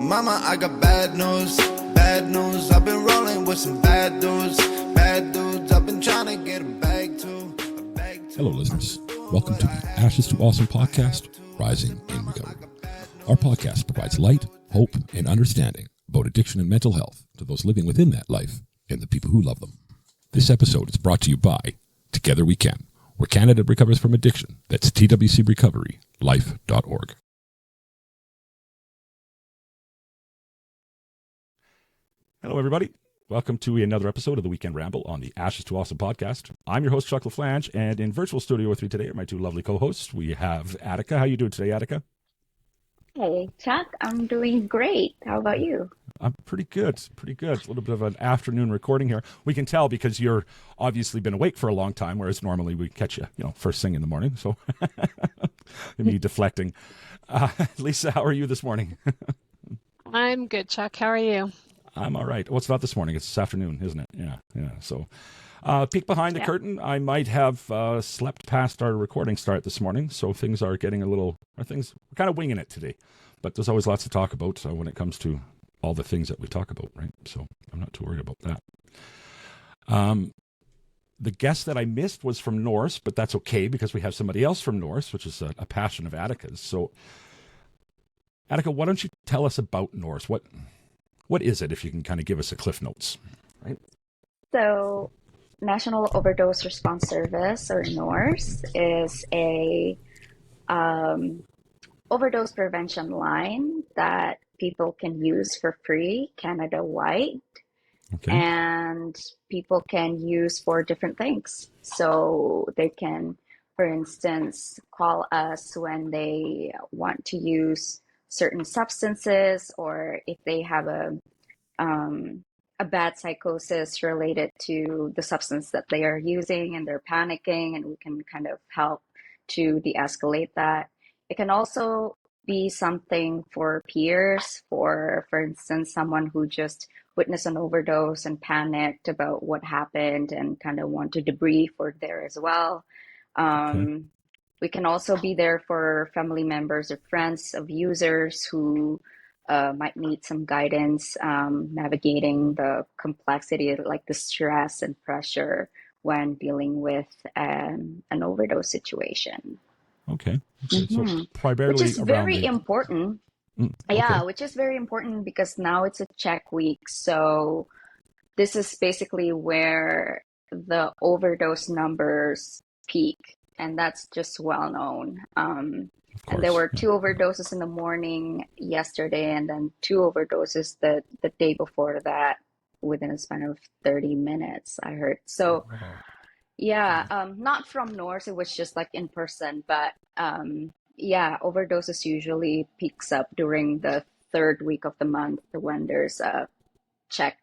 Mama, I got bad news, bad news. I've been rolling with some bad dudes, bad dudes. I've been trying to get a bag too, Hello, listeners. Welcome to the Ashes to Awesome podcast, Rising in Recovery. Our podcast provides light, hope, and understanding about addiction and mental health to those living within that life and the people who love them. This episode is brought to you by Together We Can, where Canada recovers from addiction. That's twcrecoverylife.org. Hello, everybody. Welcome to another episode of the Weekend Ramble on the Ashes to Awesome podcast. I'm your host, Chuck LaFlange, and in virtual studio with me today are my two lovely co-hosts. We have Atika. How you doing today, Atika? Hey, Chuck, I'm doing great. How about you? I'm pretty good. Pretty good. A little bit of an afternoon recording here. We can tell because you're obviously been awake for a long time, whereas normally we catch you, first thing in the morning. So me deflecting. Lisa, how are you this morning? I'm good, Chuck. How are you? I'm all right. Well, it's not this morning. It's this afternoon, isn't it? Yeah. So peek behind the curtain. I might have slept past our recording start this morning, so things are getting we're kind of winging it today. But there's always lots to talk about when it comes to all the things that we talk about, right? So I'm not too worried about that. The guest that I missed was from Norse, but that's okay because we have somebody else from Norse, which is a passion of Atika's. So Atika, why don't you tell us about Norse? What is it, if you can kind of give us a Cliff Notes, right? So, National Overdose Response Service, or NORS, is a overdose prevention line that people can use for free Canada-wide. Okay. And people can use for different things. So they can, for instance, call us when they want to use certain substances, or if they have a bad psychosis related to the substance that they are using and they're panicking, and we can kind of help to de-escalate that. It can also be something for peers, for instance, someone who just witnessed an overdose and panicked about what happened and kind of want to debrief, or there as well. Okay. We can also be there for family members or friends of users who might need some guidance navigating the complexity, like the stress and pressure when dealing with an overdose situation. Okay. Mm-hmm. So primarily which is very important. Okay. Yeah, which is very important because now it's a check week. So this is basically where the overdose numbers peak. And that's just well known. And there were 2 overdoses in the morning yesterday, and then 2 overdoses the day before that within a span of 30 minutes, I heard. So, not from Norse, it was just like in person. But overdoses usually peaks up during the 3rd week of the month when there's a check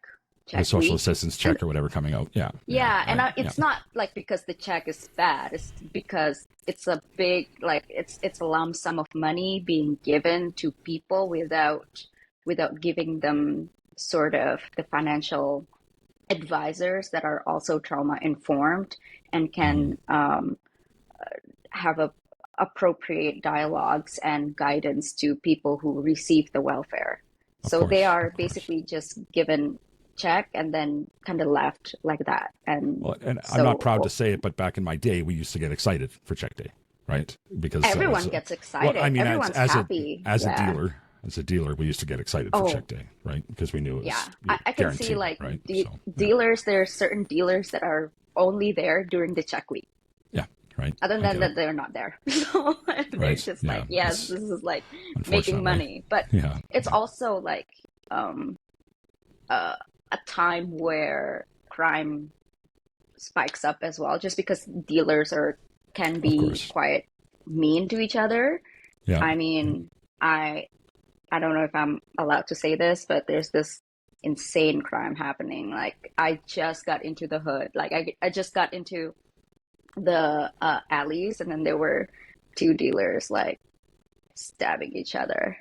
the social week. Assistance check or whatever coming out. It's not like because the check is bad. It's because it's a big, it's a lump sum of money being given to people without giving them sort of the financial advisors that are also trauma informed and can have appropriate dialogues and guidance to people who receive the welfare. So they are basically just given check and then kind of left like that. And I'm not proud to say it, but back in my day, we used to get excited for check day, right? Because everyone gets excited. Everyone's happy. As a dealer, we used to get excited for check day, right? Because we knew it was I can see right? dealers. There are certain dealers that are only there during the check week. Yeah, right. Other than that, they're not there. So they're just like, yes, this is like making money. But it's also like a time where crime spikes up as well, just because dealers can be quite mean to each other. Yeah. I mean, I don't know if I'm allowed to say this, but there's this insane crime happening. Like, I just got into the hood. Like, I just got into the alleys, and then there were 2 dealers like stabbing each other.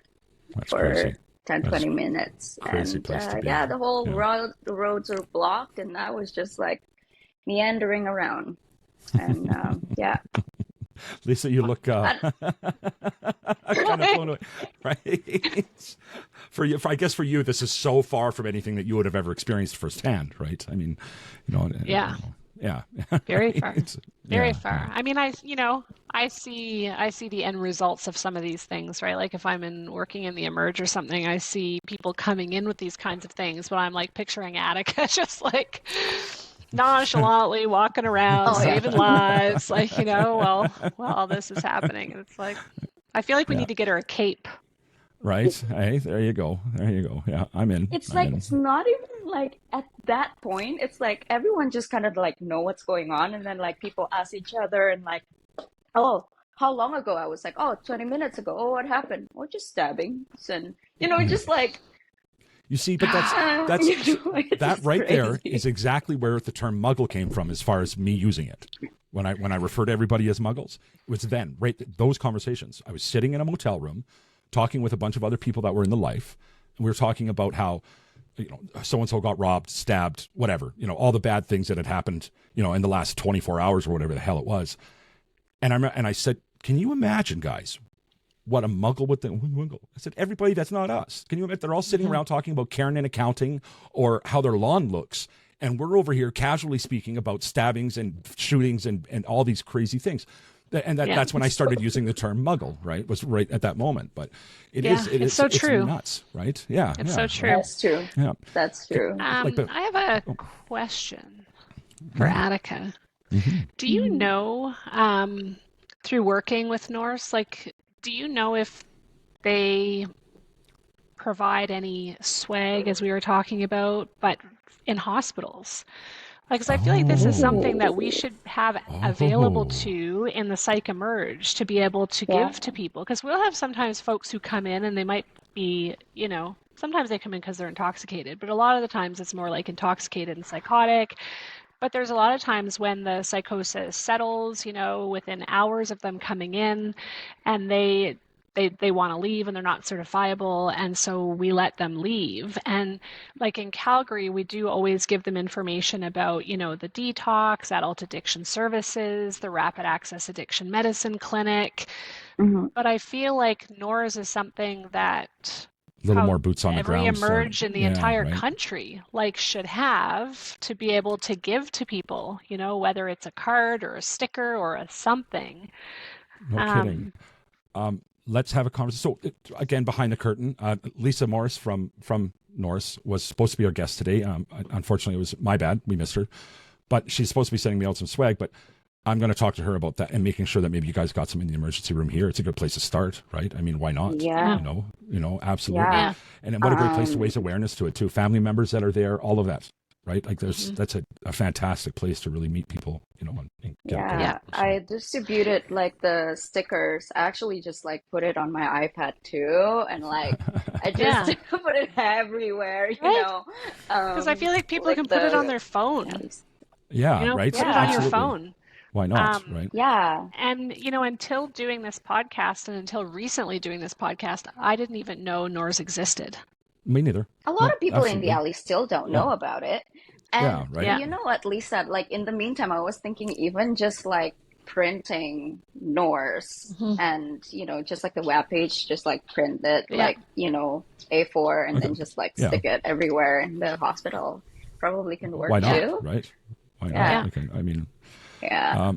That's for crazy. 10, 20 minutes. Crazy place to be. The whole the roads are blocked, and I was just like meandering around. And Lisa, you look kind of blown away, right? I guess for you, this is so far from anything that you would have ever experienced firsthand, right? I mean, Yeah. Yeah. Very far. Very Yeah, far. yeah. I mean, I see the end results of some of these things, right? Like if I'm working in the Emerge or something, I see people coming in with these kinds of things, but I'm like picturing Attica just like nonchalantly walking around, Oh yeah. saving lives, like, while this is happening. And it's like, I feel like we Yeah. need to get her a cape. Right. Hey, there you go. There you go. Yeah, I'm in. It's I'm like in. it's not even like at that point. It's like everyone just kind of like know what's going on, and then like people ask each other and like, oh, how long ago? I was like, oh, 20 minutes ago. Oh, what happened? Oh, just stabbings, and just like You see, but that's it's that just right there crazy. is exactly where the term muggle came from as far as me using it. When I refer to everybody as muggles, it was then, right, those conversations. I was sitting in a motel room talking with a bunch of other people that were in the life, and we were talking about how so and so got robbed, stabbed, whatever, all the bad things that had happened, in the last 24 hours or whatever the hell it was. And I said, can you imagine, guys, what a muggle would think? I said, everybody that's not us. Can you imagine? They're all sitting around talking about Karen in accounting or how their lawn looks. And we're over here casually speaking about stabbings and shootings and all these crazy things. And that's when I started using the term muggle, right? Was right at that moment. But it is so it's true. nuts, right? Yeah. It's yeah, so true. That's true. Yeah. That's true. I have a question for Attica. Do you know, through working with Norse, like, do you know if they provide any swag, as we were talking about, but in hospitals? Like, 'cause I feel like this is something that we should have available to in the Psych Emerge to be able to Yeah. give to people. Because we'll have sometimes folks who come in and they might be, sometimes they come in because they're intoxicated, but a lot of the times it's more like intoxicated and psychotic. But there's a lot of times when the psychosis settles, within hours of them coming in, and they want to leave and they're not certifiable, and so we let them leave. And like in Calgary, we do always give them information about, the detox, adult addiction services, the rapid access addiction medicine clinic. But I feel like NORS is something that A little more boots on the every ground. Emerge in the entire right. country should have to be able to give to people, whether it's a card or a sticker or a something. No kidding. Let's have a conversation. So again, behind the curtain, Lisa Morris from Norse was supposed to be our guest today. Unfortunately, it was my bad. We missed her, but she's supposed to be sending me out some swag. But I'm going to talk to her about that and making sure that maybe you guys got some in the emergency room here. It's a good place to start, right? I mean, why not? Yeah. Absolutely. Yeah. And then what a great place to raise awareness to it too. Family members that are there, all of that, right? Like that's a fantastic place to really meet people, and get it going. So. I distributed like the stickers. I actually just like put it on my iPad too, and like I just put it everywhere, Because I feel like people can put it on their phone. Yeah, right. Put it on your phone. Why not? Right. Yeah. And, until doing this podcast and until recently doing this podcast, I didn't even know NORS existed. Me neither. A lot of people absolutely. in the alley still don't know about it. And right. at least that like in the meantime, I was thinking even just like printing Norse and, just like the web page, just like print it like, A4 and then just like stick it everywhere in the hospital. Probably can work Why not? too. Right. Why not? Yeah. Okay. I mean, yeah.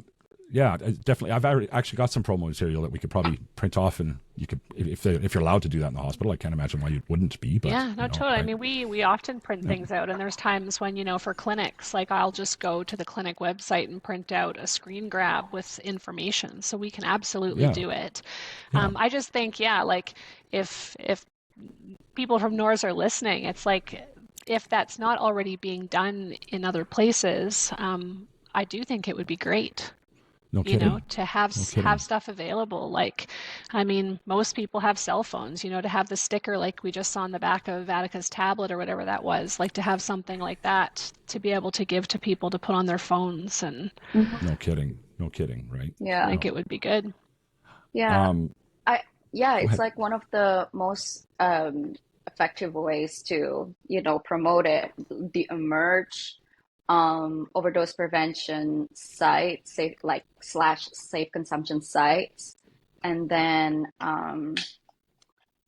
Yeah, definitely. I've actually got some promo material that we could probably print off, and you could, if you're allowed to do that in the hospital. I can't imagine why you wouldn't be. But totally. I mean, we often print things out, and there's times when for clinics, like I'll just go to the clinic website and print out a screen grab with information, so we can absolutely do it. I just think, like if people from NORS are listening, it's like if that's not already being done in other places, I do think it would be great. No kidding. To have stuff available. Like, I mean, most people have cell phones, to have the sticker like we just saw on the back of Atika's tablet or whatever that was, like to have something like that to be able to give to people to put on their phones. And No kidding, right? Yeah. I think it would be good. Yeah. It's like one of the most effective ways to, promote it. The Emerge overdose prevention site, /safe consumption sites, and then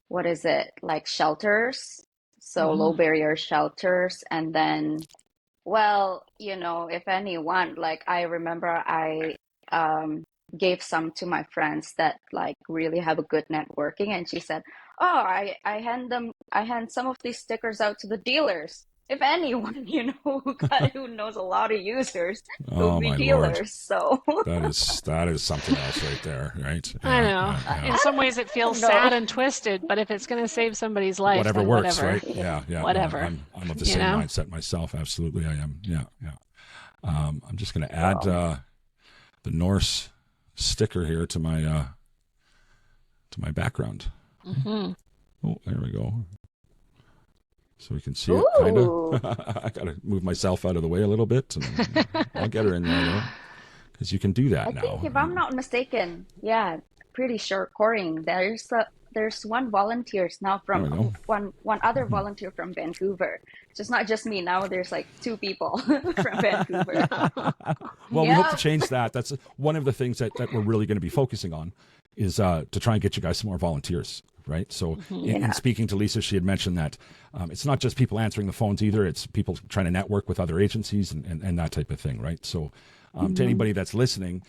what is it, like shelters, so low barrier shelters. And then, well, if anyone, like I remember I gave some to my friends that like really have a good networking, and she said, "Oh, I hand some of these stickers out to the dealers. If anyone, who knows a lot of users, it would Oh be my Lord. dealers." So That is something else right there, right? I Yeah, know. yeah, In yeah. some ways, it feels no, sad and twisted, but if it's going to save somebody's life, Whatever then works, whatever. right? Yeah, yeah. No, Whatever. I'm of the You same know? mindset myself. Absolutely, I am. Yeah, yeah. I'm just going to add so the Norse sticker here to my background. Hmm. Oh, there we go. So we can see it, kind ooh, of. I got to move myself out of the way a little bit. And I'll get her in there, though, because you can do I that think now. if I'm not mistaken, yeah, pretty sure, Coring, there's one volunteers now There from we go. one other volunteer from Vancouver. So it's not just me now. There's like two people from Vancouver. Well, we hope to Yep. change that. That's one of the things that we're really going to be focusing on is to try and get you guys some more volunteers, right? So in Yeah. speaking to Lisa, she had mentioned that it's not just people answering the phones either. It's people trying to network with other agencies and that type of thing, right? So to anybody that's listening,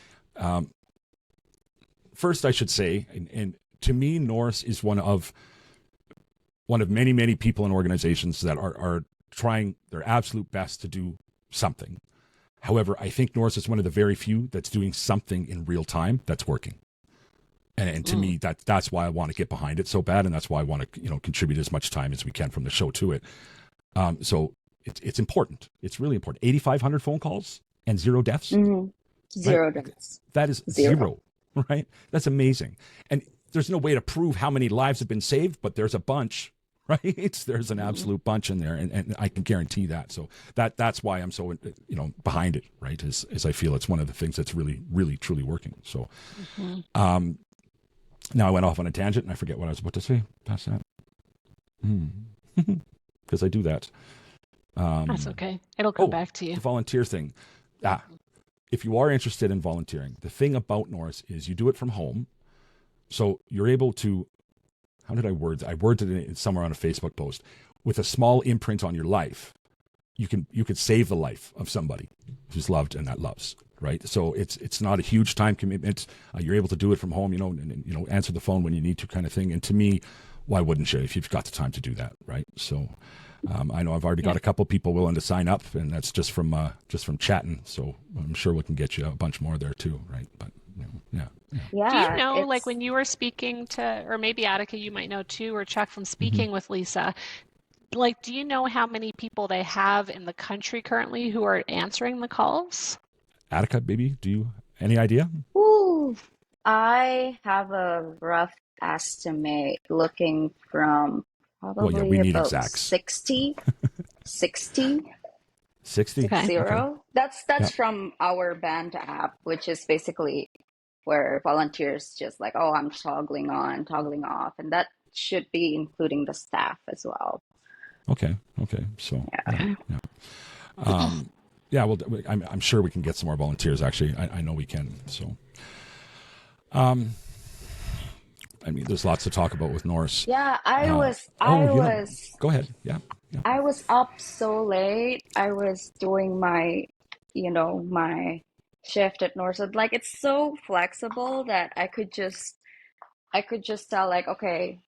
first I should say, and to me, Norse is one of many, many people and organizations that are trying their absolute best to do something. However, I think Norse is one of the very few that's doing something in real time that's working. And to me, that's why I want to get behind it so bad, and that's why I want to contribute as much time as we can from the show to it. So it's important. It's really important. 8,500 phone calls and 0 deaths. Mhm. Zero Right? deaths. That is Zero. 0, right? That's amazing. And there's no way to prove how many lives have been saved, but there's a bunch, right? There's an absolute bunch in there, and I can guarantee that. So that's why I'm so behind it, right? Is I feel it's one of the things that's really, really, truly working. So, now I went off on a tangent, and I forget what I was about to say past that. Because I do that. That's okay. It'll come back to you. The volunteer thing. If you are interested in volunteering, the thing about Norse is you do it from home. So you're able to, how did I word it? I worded it somewhere on a Facebook post. With a small imprint on your life, you could save the life of somebody who's loved and that loves, right? So it's not a huge time commitment. You're able to do it from home, and answer the phone when you need to, kind of thing. And to me, why wouldn't you if you've got the time to do that, right? So I know I've already got a couple people willing to sign up, and that's just from chatting. So I'm sure we can get you a bunch more there too, right? But yeah. Do you Yeah, know, like it's when you were speaking to, or maybe Attica, you might know too, or Chuck from speaking with Lisa, like, do you know how many people they have in the country currently who are answering the calls? Attica, baby, do you any idea? ooh, I have a rough estimate looking from Well, yeah, probably we need about exacts. 60, 60, 60. Okay. Okay. That's Yeah. from our band app, which is basically where volunteers just like, oh, I'm toggling on, toggling off, and that should be including the staff as well. Okay. So yeah. Yeah. Well, I'm sure we can get some more volunteers. Actually, I know we can. So, I mean, there's lots to talk about with Norse. Yeah, I Oh, was go ahead. Yeah. I was up so late. I was doing my, my shift at Northwood. Like it's so flexible that I could just tell like, okay,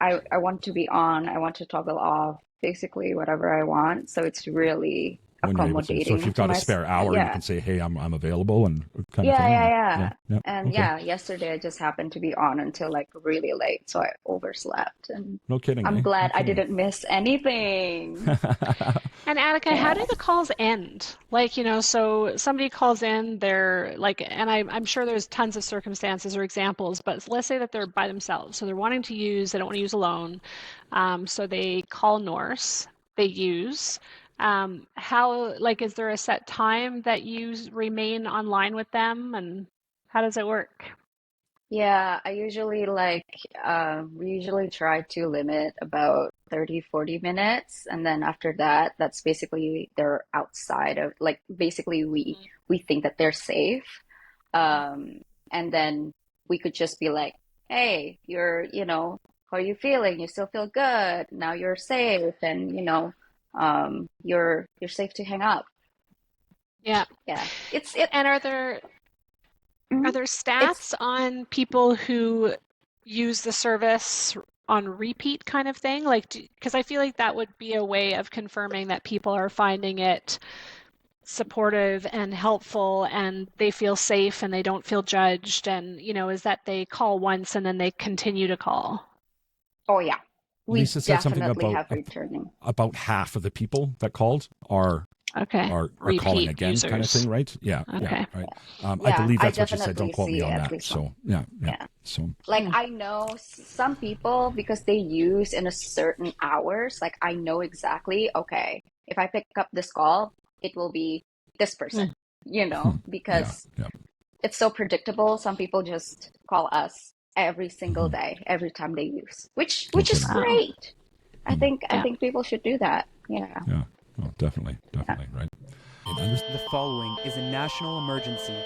I want to be on, I want to toggle off, basically whatever I want. So it's really When you're able to. So if accommodating you've to got a my, spare hour, you yeah. can say, "Hey, I'm available," and kind of Yeah, thing. yeah, Or, yeah. yeah. And Okay. yeah, yesterday I just happened to be on until like really late, so I overslept. And No kidding. I'm Eh? glad No I kidding. didn't miss anything. And Attica, how do Yeah. the calls end? Like, so somebody calls in, they're like, and I'm sure there's tons of circumstances or examples, but let's say that they're by themselves. So they're wanting to use, they don't want to use alone. So they call Norse, they use. How, like, is there a set time that you remain online with them, and how does it work? Yeah, I usually we usually try to limit about 30, 40 minutes. And then after that, that's basically they're outside of like basically we think that they're safe. Um, and then we could just be like, hey, you're, how are you feeling? You still feel good? Now you're safe, and you're safe to hang up. Yeah. Yeah, And are there it's stats on people who use the service on repeat kind of thing? Like, because I feel like that would be a way of confirming that people are finding it supportive and helpful and they feel safe and they don't feel judged, and is that they call once and then they continue to call. Oh yeah, we Lisa said something definitely have returning. about half of the people that called are calling Repeat again, users. kind of thing, right? Yeah, Okay. right. Yeah, I believe that's I what you said. Don't quote me definitely on see at that. least So one. yeah. So Like I know some people, because they use in a certain hours, like I know exactly, okay, if I pick up this call, it will be this person, because yeah. it's so predictable. Some people just call us every single day, every time they use, which is kidding. Wow. great. I think Yeah. people should do that. Yeah. Yeah. Oh, definitely, right. The following is a national emergency.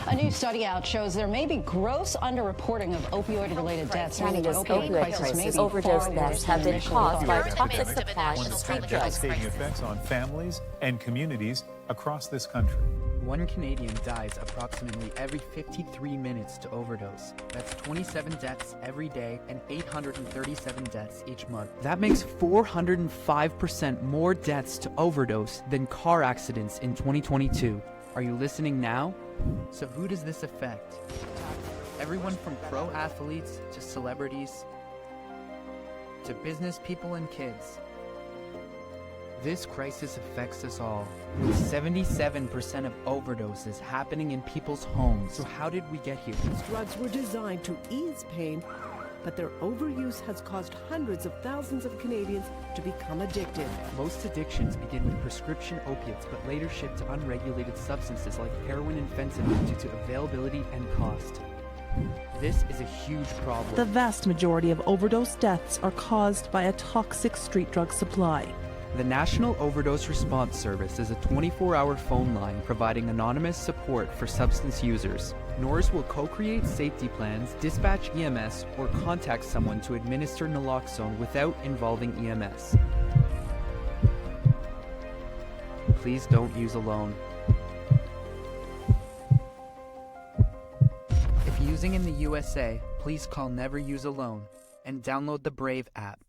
A new study out shows there may be gross underreporting of opioid-related deaths. China's opioid crisis, overdose deaths have been caused by a toxic supply of street drugs. Devastating effects on families and communities across this country. One Canadian dies approximately every 53 minutes to overdose. That's 27 deaths every day and 837 deaths each month. That makes 405% more deaths to overdose than car accidents in 2022. Are you listening now? So who does this affect? Everyone from pro athletes to celebrities to business people and kids. This crisis affects us all, with 77% of overdoses happening in people's homes. So how did we get here? These drugs were designed to ease pain, but their overuse has caused hundreds of thousands of Canadians to become addicted. Most addictions begin with prescription opiates, but later shift to unregulated substances like heroin and fentanyl due to availability and cost. This is a huge problem. The vast majority of overdose deaths are caused by a toxic street drug supply. The National Overdose Response Service is a 24-hour phone line providing anonymous support for substance users. NORS will co-create safety plans, dispatch EMS, or contact someone to administer naloxone without involving EMS. Please don't use alone. If using in the USA, please call Never Use Alone and download the Brave app.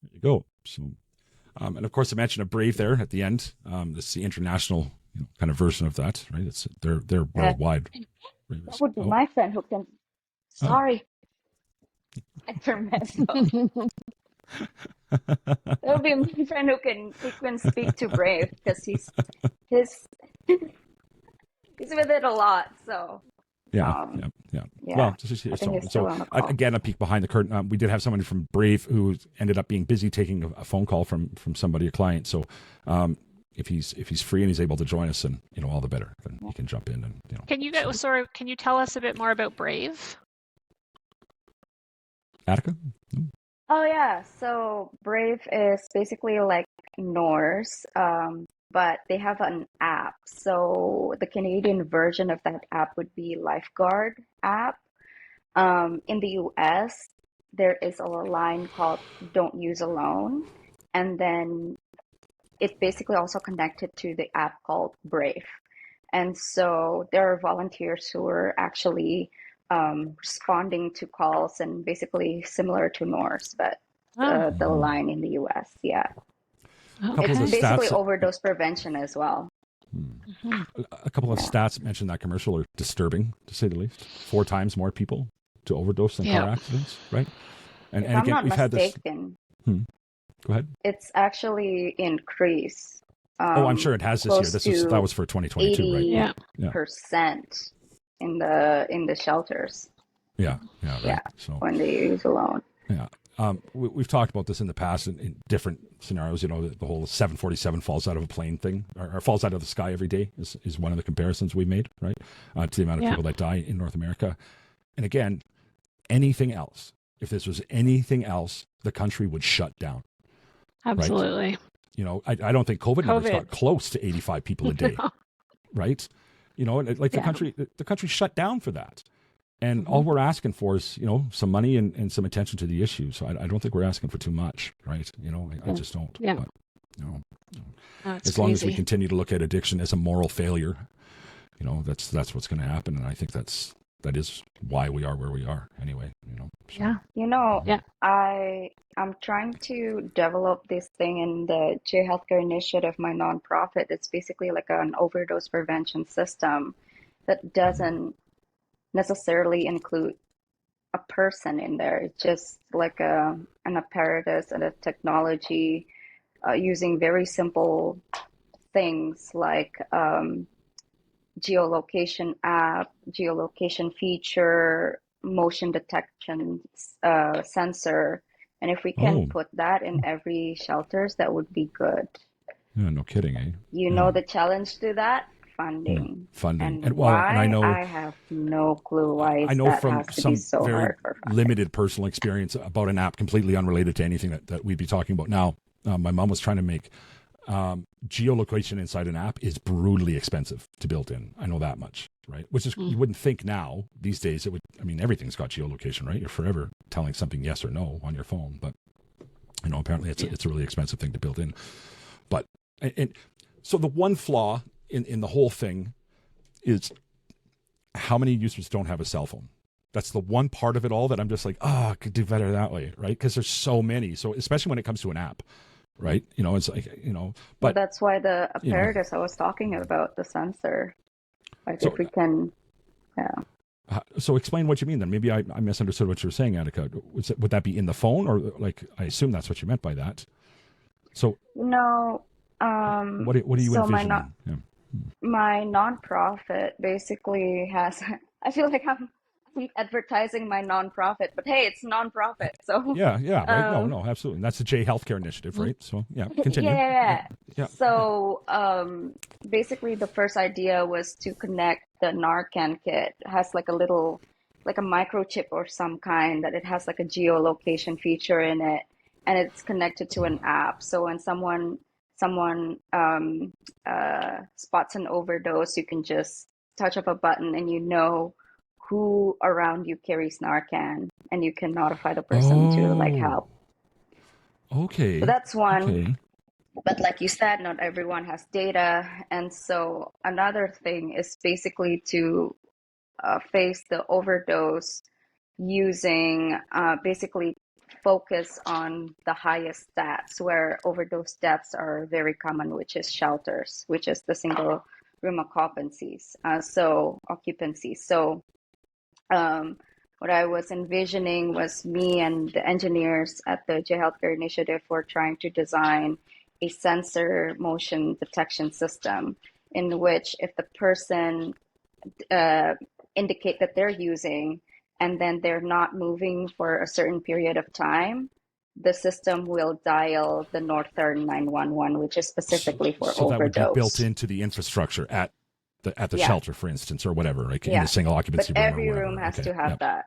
There you go. So, and of course, I mentioned a Brave there at the end. This is the international kind of version of that, right? It's they're worldwide. That would be my friend who can. Sorry, I ferment. That would be my friend who can speak to Brave, because he's with it a lot. So. Yeah. Well, so again, a peek behind the curtain. We did have someone from Brave who ended up being busy taking a phone call from somebody, a client. So if he's free and he's able to join us, and all the better. Then he can jump in and Can you tell us a bit more about Brave? Atika? Oh yeah, so Brave is basically like NORS, but they have an app. So the Canadian version of that app would be Lifeguard app. In the US, there is a line called Don't Use Alone. And then it's basically also connected to the app called Brave. And so there are volunteers who are actually responding to calls, and basically similar to NORS, but the line in the US, yeah. It's basically overdose prevention as well. A couple of stats that mentioned that commercial are disturbing, to say the least. 4 times more people to overdose than car accidents, right? And If I'm again, not we've mistaken, had this. Go ahead. It's actually increased. I'm sure it has this year. That was for 2022, right? 80% in the shelters. Yeah, right. Yeah, so when they use alone. Yeah. We've talked about this in the past in different scenarios. The whole 747 falls out of a plane thing, or falls out of the sky every day is one of the comparisons we made, right? To the amount of people that die in North America. And again, anything else, if this was anything else, the country would shut down. Absolutely. Right? I don't think COVID numbers got close to 85 people a day, right? The country shut down for that. And all we're asking for is, some money and some attention to the issue. So I don't think we're asking for too much, right? I just don't. Yeah. But, As long as we continue to look at addiction as a moral failure, that's what's going to happen. And I think that is why we are where we are anyway. So. Yeah. I'm trying to develop this thing in the J Healthcare Initiative, my nonprofit. It's basically like an overdose prevention system that doesn't necessarily include a person in there. It's just like an apparatus and a technology using very simple things like geolocation app, geolocation feature, motion detection sensor. And if we can put that in every shelters, that would be good. Yeah, no kidding, eh? The challenge to that? Funding. Funding. And why? I know, I have no clue why I know that from has to some be so very hard for funding. limited personal experience about an app completely unrelated to anything that we'd be talking about now. My mom was trying to make geolocation inside an app is brutally expensive to build in. I know that much, right? Which is, you wouldn't think now, these days, everything's got geolocation, right? You're forever telling something yes or no on your phone. But, apparently it's a really expensive thing to build in. But, and so the one flaw in the whole thing is how many users don't have a cell phone. That's the one part of it all that I'm just like, I could do better that way, right? Because there's so many. So especially when it comes to an app, right? It's like, but well, that's why the apparatus I was talking about, the sensor, like so, if we can, so explain what you mean then. Maybe I misunderstood what you were saying, Atika. Would that be in the phone, or like, I assume that's what you meant by that. So no. What are you envisioning? My nonprofit basically has, I feel like I'm advertising my nonprofit, but hey, it's nonprofit. So yeah, right. No, absolutely. And that's the J Healthcare Initiative, right? So continue. Yeah. So basically the first idea was to connect the Narcan kit. It has like a little, like a microchip or some kind that it has like a geolocation feature in it, and it's connected to an app. So when someone spots an overdose, you can just touch up a button and who around you carries Narcan, and you can notify the person to like help. Okay. So that's one. Okay. But like you said, not everyone has data. And so another thing is basically to face the overdose using basically focus on the highest stats where overdose deaths are very common, which is shelters, which is the single room occupancies. So what I was envisioning was me and the engineers at the J Healthcare Initiative were trying to design a sensor motion detection system in which if the person indicate that they're using and then they're not moving for a certain period of time, the system will dial the Northern 911, which is specifically for overdose. So that would be built into the infrastructure at the shelter, for instance, or whatever, like in a single occupancy room. Every room has to have that.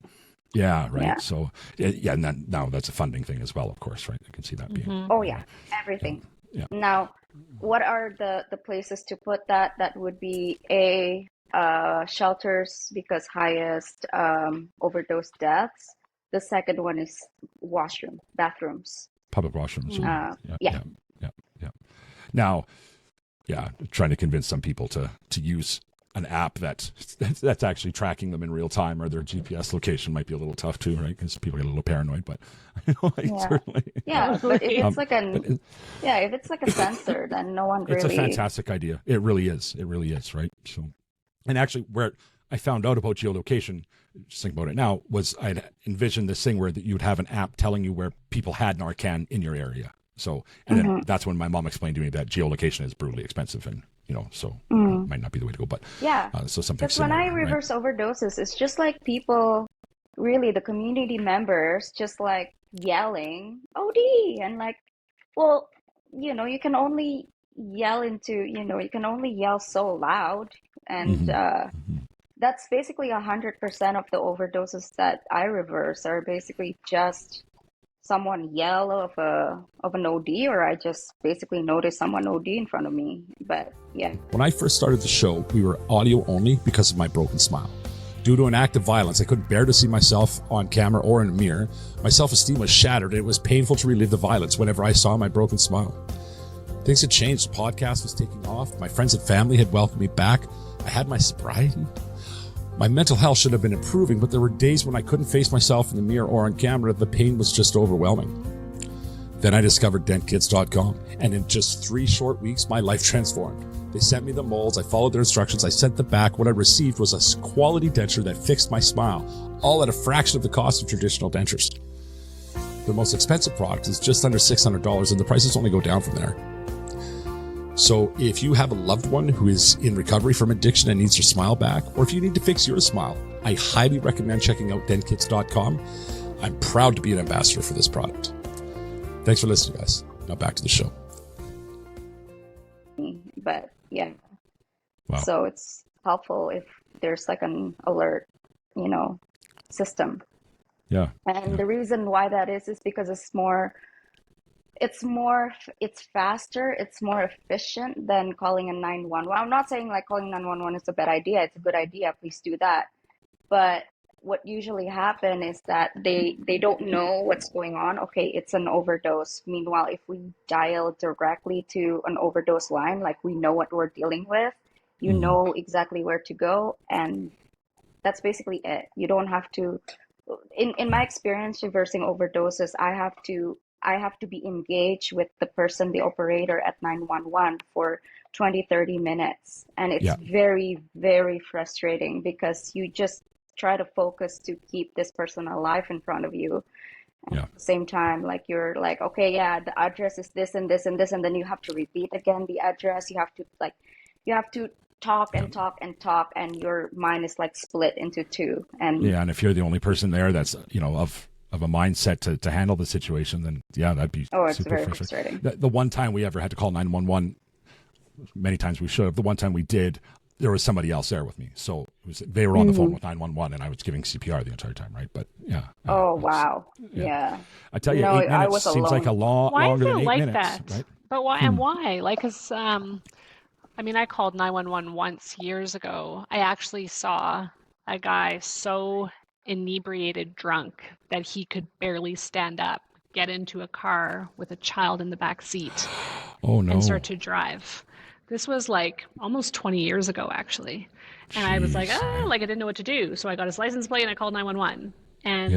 Yeah, right. Yeah. So, and then now that's a funding thing as well, of course, right? I can see that being. Oh, yeah, everything. Yeah. Now, what are the places to put that? That would be shelters, because highest overdose deaths. The second one is bathrooms. Public washrooms. Yeah. Now, trying to convince some people to use an app that's actually tracking them in real time, or their GPS location might be a little tough too, right? Because people get a little paranoid. But certainly, but if it's if it's like a sensor, then no one really. It's a fantastic idea. It really is, right? So, and actually, where I found out about geolocation, just think about it now, was I'd envisioned this thing where that you'd have an app telling you where people had Narcan in your area. So, and then that's when my mom explained to me that geolocation is brutally expensive, and so might not be the way to go. But so something. Because when I reverse overdoses, it's just like people, really the community members, just like yelling OD, and like, well, you can only yell you can only yell so loud, and that's basically 100% of the overdoses that I reverse are basically just someone yell of an OD, or I just basically notice someone OD in front of me. But yeah. When I first started the show, we were audio only because of my broken smile. Due to an act of violence, I couldn't bear to see myself on camera or in a mirror. My self-esteem was shattered, and it was painful to relive the violence whenever I saw my broken smile. Things had changed. The podcast was taking off. My friends and family had welcomed me back. I had my sobriety. My mental health should have been improving, but there were days when I couldn't face myself in the mirror or on camera. The pain was just overwhelming. Then I discovered dentkits.com, and in just 3 short weeks, my life transformed. They sent me the molds, I followed their instructions, I sent them back. What I received was a quality denture that fixed my smile, all at a fraction of the cost of traditional dentures. The most expensive product is just under $600, and the prices only go down from there. So if you have a loved one who is in recovery from addiction and needs their smile back, or if you need to fix your smile, I highly recommend checking out dentkits.com. I'm proud to be an ambassador for this product. Thanks for listening, guys. Now back to the show. But yeah. Wow. So it's helpful if there's like an alert, system. Yeah. And the reason why that is because it's faster, it's more efficient than calling a 911. I'm not saying like calling 911 is a bad idea. It's a good idea. Please do that. But what usually happens is that they don't know what's going on. Okay, it's an overdose. Meanwhile, if we dial directly to an overdose line, like we know what we're dealing with, you know exactly where to go, and that's basically it. You don't have to. In my experience reversing overdoses, I have to be engaged with the person, the operator at 911 for 20-30 minutes, and it's very, very frustrating because you just try to focus to keep this person alive in front of you. And at the same time, like you're like, okay, yeah, the address is this and this and this, and then you have to repeat again the address. You have to talk and talk and talk, and your mind is like split into two. And and if you're the only person there that's of a mindset to handle the situation, then that'd be it's super very frustrating. frustrating. The one time we ever had to call 911, many times we should have. The one time we did, there was somebody else there with me, so they were on the phone with 911, and I was giving CPR the entire time, right? But wow, yeah. I tell you, 8 minutes seems like a longer than 8 like minutes, that? right? But why? And why? Like, cause I called 911 once years ago. I actually saw a guy so inebriated, drunk that he could barely stand up, get into a car with a child in the back seat, and start to drive. This was like almost 20 years ago, actually. And I was like, I didn't know what to do. So I got his license plate and I called 911. And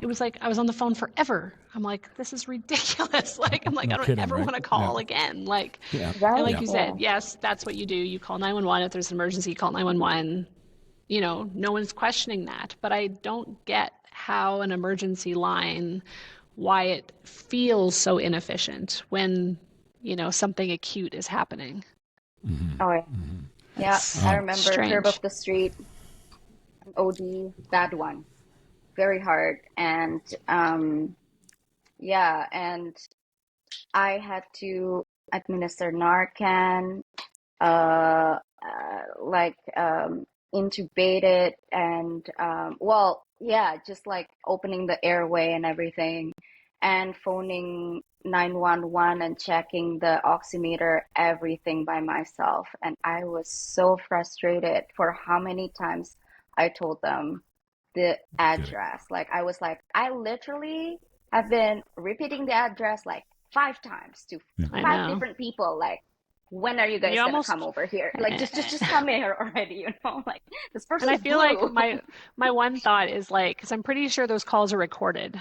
it was like, I was on the phone forever. I'm like, this is ridiculous. I don't ever want to call again. And like you said, yes, that's what you do. You call 911. If there's an emergency, you call 911. No one's questioning that. But I don't get how an emergency line, why it feels so inefficient when something acute is happening. Oh yeah, I remember Curb Up the Street, OD, that one, very hard, and and I had to administer Narcan, intubated, and just like opening the airway and everything, and phoning 911 and checking the oximeter, everything by myself. And I was so frustrated for how many times I told them the address. I literally have been repeating the address 5 times to 5 different people. When are you guys gonna come over here? Just come here already, this person. And I feel like my one thought is because I'm pretty sure those calls are recorded,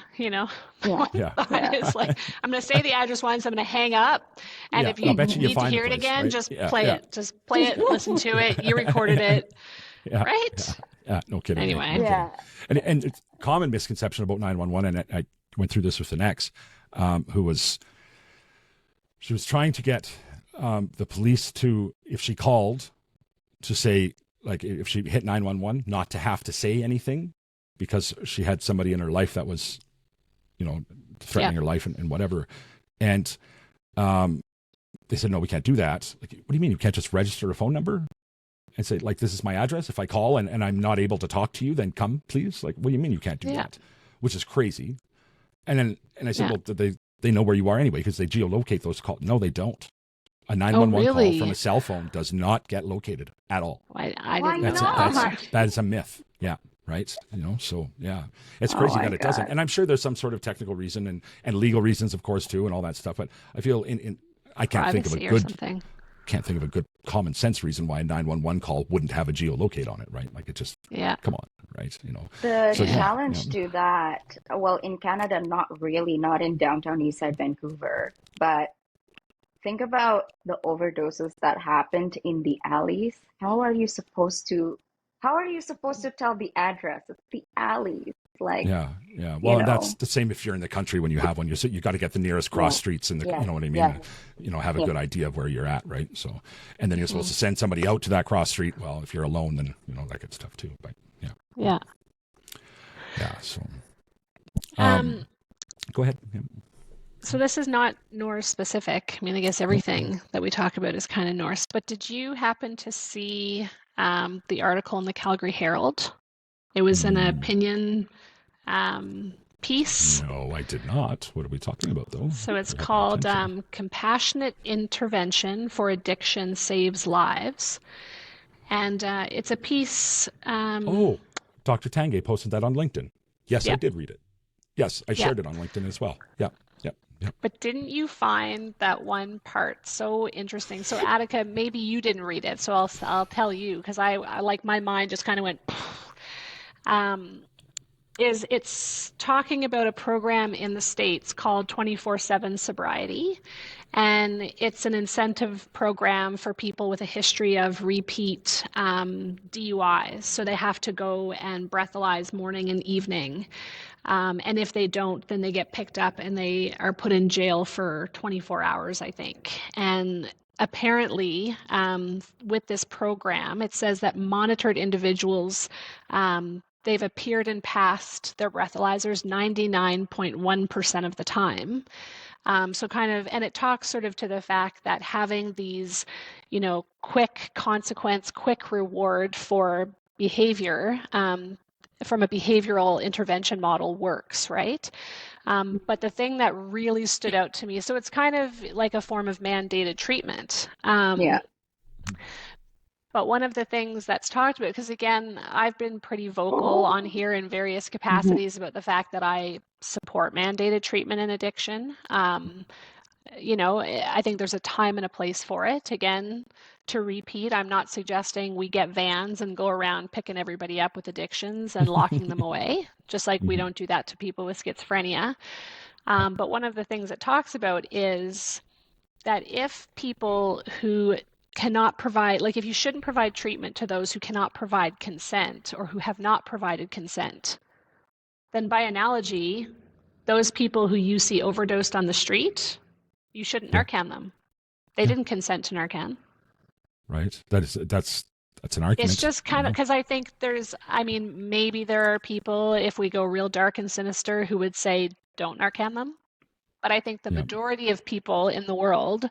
Thought is I'm gonna say the address once, I'm gonna hang up, and if you need to hear it again, right? Just play it. Just play it, listen to it. You recorded it, right? Yeah, no kidding. Anyway, and it's a common misconception about 911, and I went through this with an ex, who was trying to get the police to, if she called, to say, if she hit 911, not to have to say anything because she had somebody in her life that was, threatening her life and whatever. And they said, no, we can't do that. What do you mean? You can't just register a phone number and say, this is my address. If I call and I'm not able to talk to you, then come, please. What do you mean you can't do that? Which is crazy. And I said, well, they know where you are anyway because they geolocate those calls. No, they don't. A 911 call from a cell phone does not get located at all. I didn't know that is a myth. Yeah. Right. So yeah, it's crazy that it doesn't. And I'm sure there's some sort of technical reason and legal reasons, of course, too, and all that stuff. But I feel I can't think of a good common sense reason why a 911 call wouldn't have a geolocate on it, right? Like it just, come on, right? The challenge to that, well, in Canada, not in downtown Eastside Vancouver, but think about the overdoses that happened in the alleys. How are you supposed to tell the address? It's the alleys. Well, and that's the same if you're in the country when you have one. You got to get the nearest cross streets and you know what I mean. Have a good idea of where you're at, right? So, and then you're supposed to send somebody out to that cross street. Well, if you're alone, then that gets tough too. But yeah. So, go ahead. Yeah. So this is not Norse specific. I mean, I guess everything that we talk about is kind of Norse. But did you happen to see the article in the Calgary Herald? It was an opinion piece. No, I did not. What are we talking about, though? So it's called Compassionate Intervention for Addiction Saves Lives. And it's a piece... Dr. Tanguay posted that on LinkedIn. Yes, I did read it. Yes, I shared it on LinkedIn as well. Yeah. But didn't you find that one part so interesting? So Attica, maybe you didn't read it, so I'll tell you, because I like my mind just kind of went... it's talking about a program in the States called 24/7 Sobriety. And it's an incentive program for people with a history of repeat DUIs. So they have to go and breathalyze morning and evening. And if they don't, then they get picked up and they are put in jail for 24 hours, I think. And apparently, with this program, it says that monitored individuals, they've appeared and passed their breathalyzers 99.1% of the time. So and it talks sort of to the fact that having these, quick consequence, quick reward for behavior, from a behavioral intervention model works, right? But the thing that really stood out to me, so it's kind of like a form of mandated treatment. But one of the things that's talked about, because again, I've been pretty vocal on here in various capacities about the fact that I support mandated treatment in addiction. I think there's a time and a place for it. Again, to repeat, I'm not suggesting we get vans and go around picking everybody up with addictions and locking them away, just like we don't do that to people with schizophrenia. But one of the things it talks about is that if people who cannot provide, if you shouldn't provide treatment to those who cannot provide consent or who have not provided consent, then by analogy, those people who you see overdosed on the street, you shouldn't Narcan them. They didn't consent to Narcan. Right. That's an argument. It's just kind of, because I think maybe there are people, if we go real dark and sinister, who would say, don't Narcan them. But I think the majority of people in the world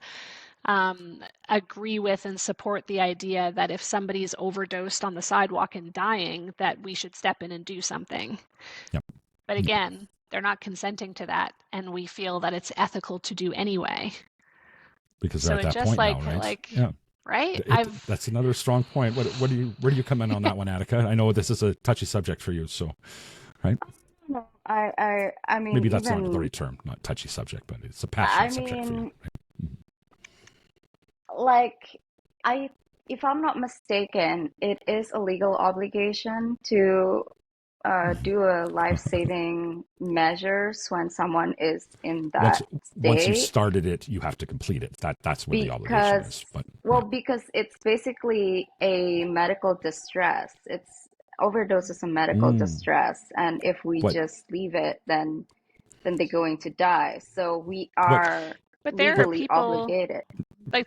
agree with and support the idea that if somebody's overdosed on the sidewalk and dying, that we should step in and do something. But again, they're not consenting to that, and we feel that it's ethical to do anyway. Because they're at that point now, right? Right? That's another strong point. Where do you come in on that one, Attica? I know this is a touchy subject for you, so right? I mean, maybe that's not the right term, not touchy subject, but it's a passionate subject for you. Right? If I'm not mistaken, it is a legal obligation to do a life-saving measures when someone is in that state. Once you started it, you have to complete it. That's where the obligation is. Because it's basically a medical distress. Overdose is a medical distress, and if we just leave it, then they're going to die. So we are legally obligated.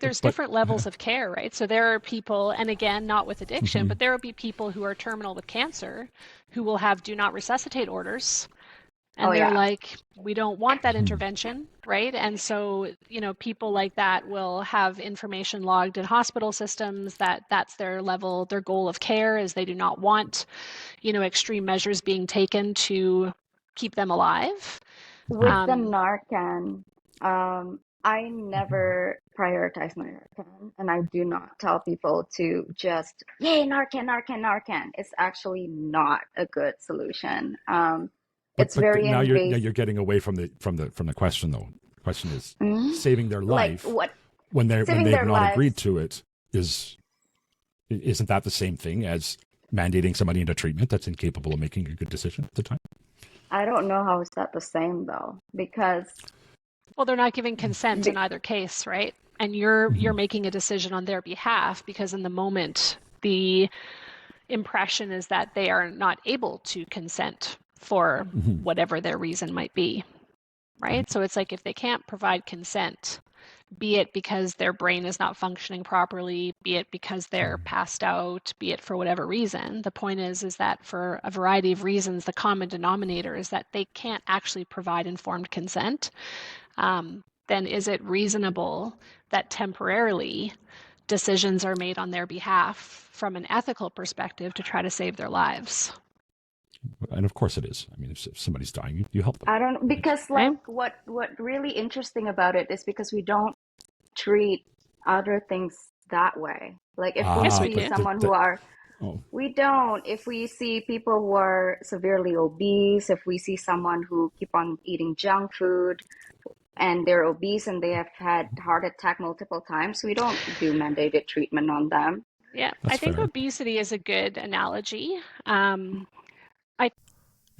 There's different levels of care, right? So there are people, and again, not with addiction, but there will be people who are terminal with cancer who will have do not resuscitate orders. And they're like, we don't want that intervention, right? And so, people like that will have information logged in hospital systems that's their level, their goal of care is they do not want, extreme measures being taken to keep them alive. With the Narcan, I never prioritize my Narcan, and I do not tell people to just, yay, Narcan, Narcan, Narcan. It's actually not a good solution. It's But very now invasive. you're getting away from the question though. The question is saving their Like life what? when Saving they've their not lives. agreed to it isn't that the same thing as mandating somebody into treatment that's incapable of making a good decision at the time? I don't know how is that the same though, because Well, they're not giving consent in either case, right? And you're making a decision on their behalf because in the moment the impression is that they are not able to consent for whatever their reason might be, right? So it's like if they can't provide consent, be it because their brain is not functioning properly, be it because they're passed out, be it for whatever reason. The point is that for a variety of reasons, the common denominator is that they can't actually provide informed consent. Then is it reasonable that temporarily decisions are made on their behalf from an ethical perspective to try to save their lives? And of course it is. I mean, if somebody's dying, you help them. I don't, because like what really interesting about it is because we don't treat other things that way. Like if we see someone who are, we don't. If we see people who are severely obese, if we see someone who keep on eating junk food and they're obese and they have had heart attack multiple times, we don't do mandated treatment on them. Yeah, I think obesity is a good analogy.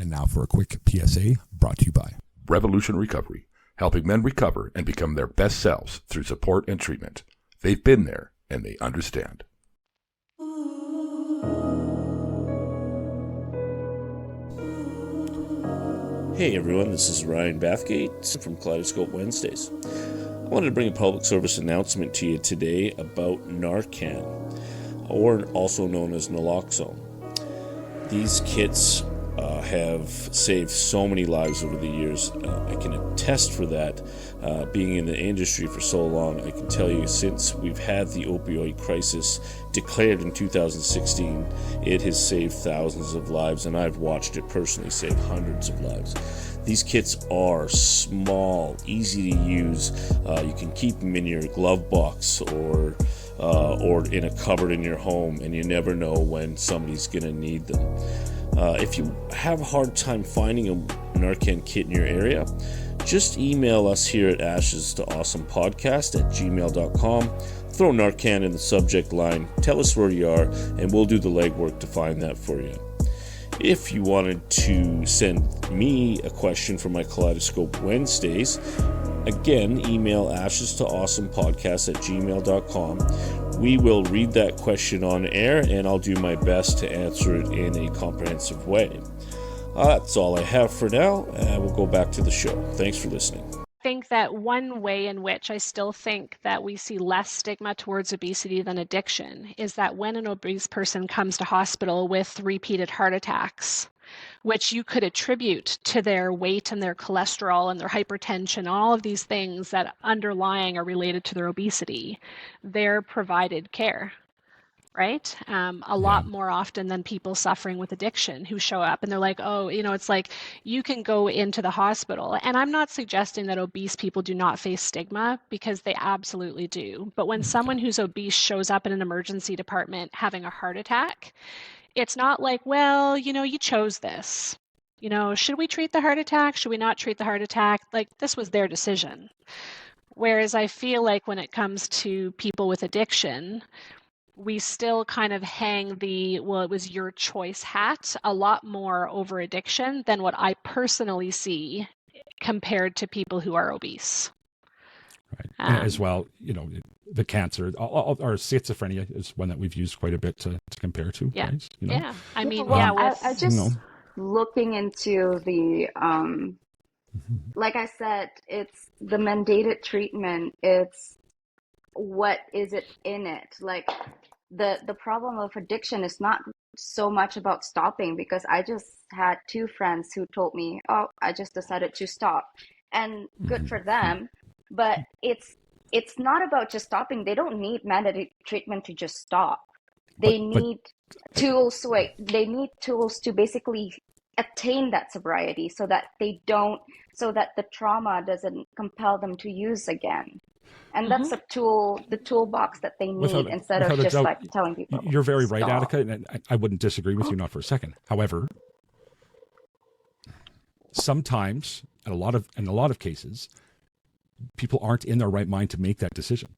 And now for a quick PSA brought to you by Revolution Recovery, helping men recover and become their best selves through support and treatment. They've been there and they understand. Hey everyone, this is Ryan Bathgate from Kaleidoscope Wednesdays. I wanted to bring a public service announcement to you today about Narcan, or also known as naloxone. These kits have saved so many lives over the years. I can attest for that. Being in the industry for so long, I can tell you since we've had the opioid crisis declared in 2016, it has saved thousands of lives, and I've watched it personally save hundreds of lives. These kits are small, easy to use. You can keep them in your glove box or in a cupboard in your home, and you never know when somebody's going to need them. If you have a hard time finding a Narcan kit in your area, just email us here at ashestooawesomepodcast@gmail.com. Throw Narcan in the subject line, tell us where you are, and we'll do the legwork to find that for you. If you wanted to send me a question for my Kaleidoscope Wednesdays, again, email ashestooawesomepodcast@gmail.com. We will read that question on air, and I'll do my best to answer it in a comprehensive way. That's all I have for now, and we'll go back to the show. Thanks for listening. I think that one way in which I still think that we see less stigma towards obesity than addiction is that when an obese person comes to hospital with repeated heart attacks, which you could attribute to their weight and their cholesterol and their hypertension, all of these things that underlying are related to their obesity, they're provided care, right? A lot more often than people suffering with addiction who show up and they're like, oh, it's like you can go into the hospital. And I'm not suggesting that obese people do not face stigma, because they absolutely do. But when someone who's obese shows up in an emergency department having a heart attack, it's not like, well, you chose this. Should we treat the heart attack? Should we not treat the heart attack? Like, this was their decision. Whereas I feel like when it comes to people with addiction, we still kind of hang the, well, it was your choice hat a lot more over addiction than what I personally see compared to people who are obese. Right. As well, the cancer or schizophrenia is one that we've used quite a bit to compare to. Yeah. Right? Yeah. I mean, I just looking into the, like I said, it's the mandated treatment. It's what is it in it? Like the problem of addiction is not so much about stopping, because I just had two friends who told me, oh, I just decided to stop, and good for them. But it's not about just stopping. They don't need mandated treatment to just stop. They need tools. They need tools to basically attain that sobriety so that the trauma doesn't compel them to use again. And that's the toolbox that they need instead of just like telling people. You're very right, stop. Atika, and I wouldn't disagree with you, not for a second. However, sometimes, in a lot of cases, people aren't in their right mind to make that decision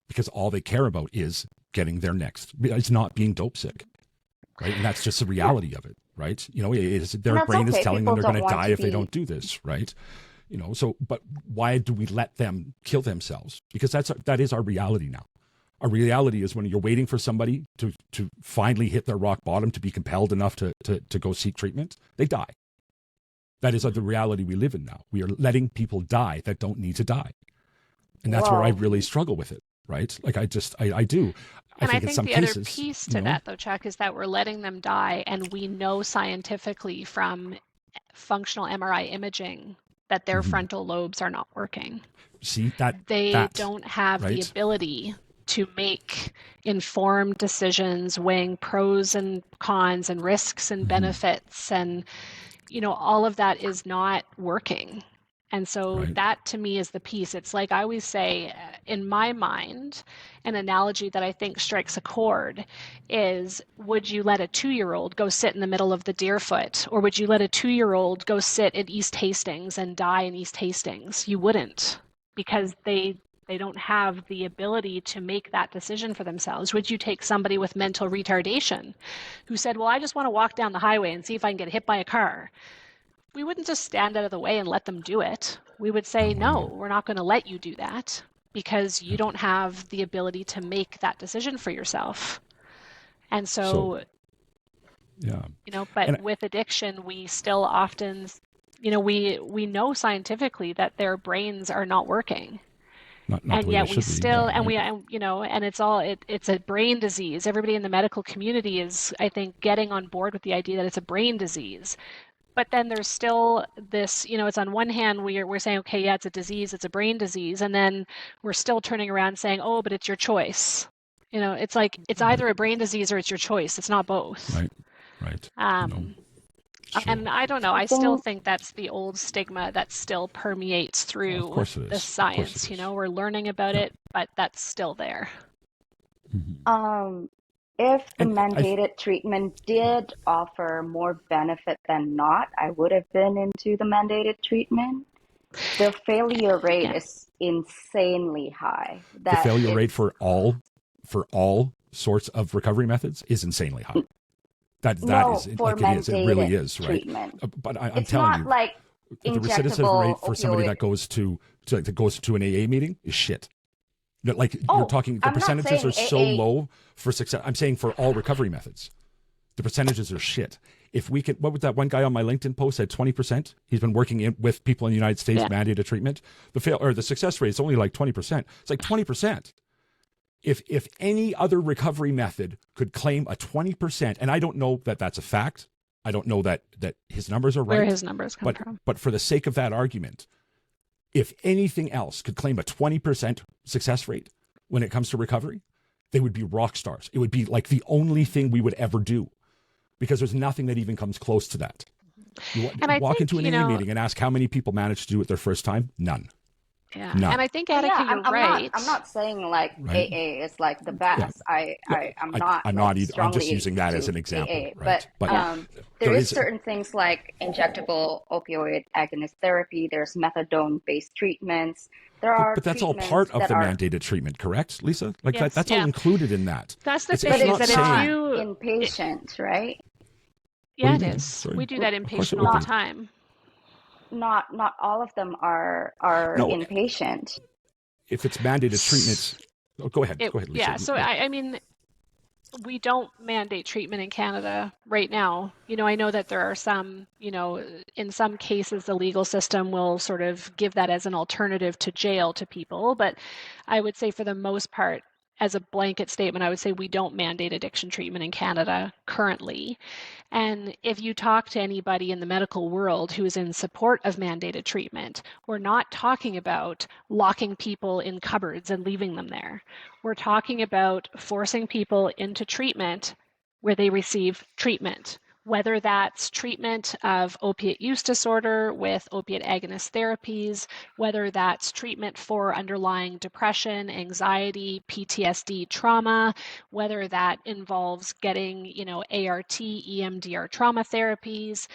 because all they care about is getting their next. It's not being dope sick, right? And that's just the reality of it, right? You know, their brain is telling them they're going to die if they don't do this, right? You know, so, but why do we let them kill themselves? Because that is our reality now. Our reality is when you're waiting for somebody to finally hit their rock bottom, to be compelled enough to go seek treatment, they die. That is the reality we live in now. We are letting people die that don't need to die. And that's where I really struggle with it, right? Like I do. And I think in some the cases, other piece to that, though, Chuck, is that we're letting them die, and we know scientifically from functional MRI imaging that their frontal lobes are not working. See, they don't have the ability to make informed decisions, weighing pros and cons and risks and benefits, and you know, all of that is not working. And so that to me is the piece. It's like I always say, in my mind, an analogy that I think strikes a chord is, would you let a 2-year-old go sit in the middle of the Deerfoot? Or would you let a 2-year-old go sit in East Hastings and die in East Hastings? You wouldn't, because they don't have the ability to make that decision for themselves. Would you take somebody with mental retardation who said, well, I just want to walk down the highway and see if I can get hit by a car? We wouldn't just stand out of the way and let them do it. We would say, no, we're not going to let you do that because you don't have the ability to make that decision for yourself. And so you know, but with addiction, we still often, you know, we know scientifically that their brains are not working. Not and yet we still, and we, you know, and it's a brain disease. Everybody in the medical community is, I think, getting on board with the idea that it's a brain disease. But then there's still this, you know, it's on one hand, we're saying, okay, yeah, it's a disease, it's a brain disease. And then we're still turning around saying, oh, but it's your choice. You know, it's like, it's either a brain disease or it's your choice. It's not both. Right. And I don't know, I still think that's the old stigma that still permeates through the science. You know, we're learning about it, but that's still there. If the mandated treatment did offer more benefit than not, I would have been into the mandated treatment. The failure rate is insanely high. The failure rate for all sorts of recovery methods is insanely high. That is like it is. It really is, right? But I'm telling you, like the recidivism rate for somebody that goes to an AA meeting is shit. Like you're talking, the percentages are so low for success. I'm saying for all recovery methods, the percentages are shit. If we can, what was that one guy on my LinkedIn post said 20%? He's been working with people in the United States mandated treatment. The success rate is only like 20%. It's like 20%. If any other recovery method could claim a 20%, and I don't know that that's a fact. I don't know that his numbers are right. Where his numbers come from. But for the sake of that argument, if anything else could claim a 20% success rate when it comes to recovery, they would be rock stars. It would be like the only thing we would ever do, because there's nothing that even comes close to that. You walk into an AA meeting and ask how many people managed to do it their first time. None. Yeah, no. And I think Atika, you're right. I'm not saying like AA is like the best. Yeah. I'm not. I'm just using that as an example. AA, right? But there is certain things like injectable opioid agonist therapy. There's methadone-based treatments. But that's all part of the mandated treatment, correct, Lisa? Like that's all included in that. That's the thing. Is that if you inpatient, right? Yeah, it is. Sorry. We do that inpatient all the time. Not all of them are inpatient. If it's mandated treatments, go ahead. Go ahead, Lisa. Yeah, so I mean, we don't mandate treatment in Canada right now. You know, I know that there are some, you know, in some cases the legal system will sort of give that as an alternative to jail to people, but I would say for the most part, as a blanket statement, I would say we don't mandate addiction treatment in Canada currently. And if you talk to anybody in the medical world who is in support of mandated treatment, we're not talking about locking people in cupboards and leaving them there. We're talking about forcing people into treatment where they receive treatment, whether that's treatment of opiate use disorder with opiate agonist therapies, whether that's treatment for underlying depression, anxiety, PTSD, trauma, whether that involves getting, ART, EMDR trauma therapies.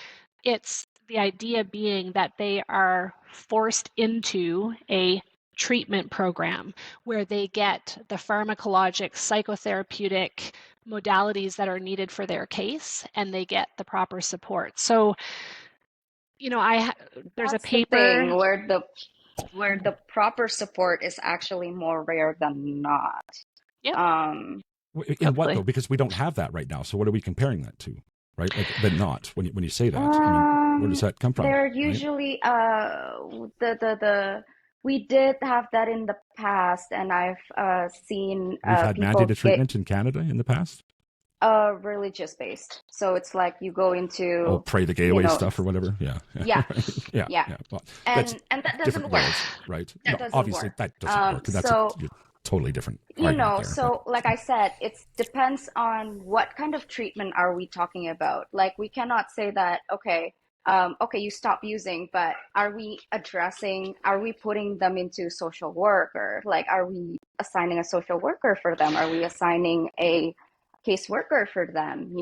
It's the idea being that they are forced into a treatment program where they get the pharmacologic, psychotherapeutic modalities that are needed for their case, and they get the proper support. So, there's That's a paper the thing where the proper support is actually more rare than not. Yeah. In what though? Because we don't have that right now. So what are we comparing that to? Right? Like than not. When you say that, I mean, where does that come from? They're usually we did have that in the past, and I've seen We've had people mandated treatment in Canada in the past. Religious based. So it's like you go into pray the gay away stuff or whatever. Yeah. Yeah. Yeah. Well, and that doesn't work. Ways, right? That doesn't obviously work. That doesn't work. That's so a totally different. So like I said, it depends on what kind of treatment are we talking about. Like we cannot say that, okay, you stop using, but are we putting them into social work, or like, are we assigning a social worker for them? Are we assigning a caseworker for them?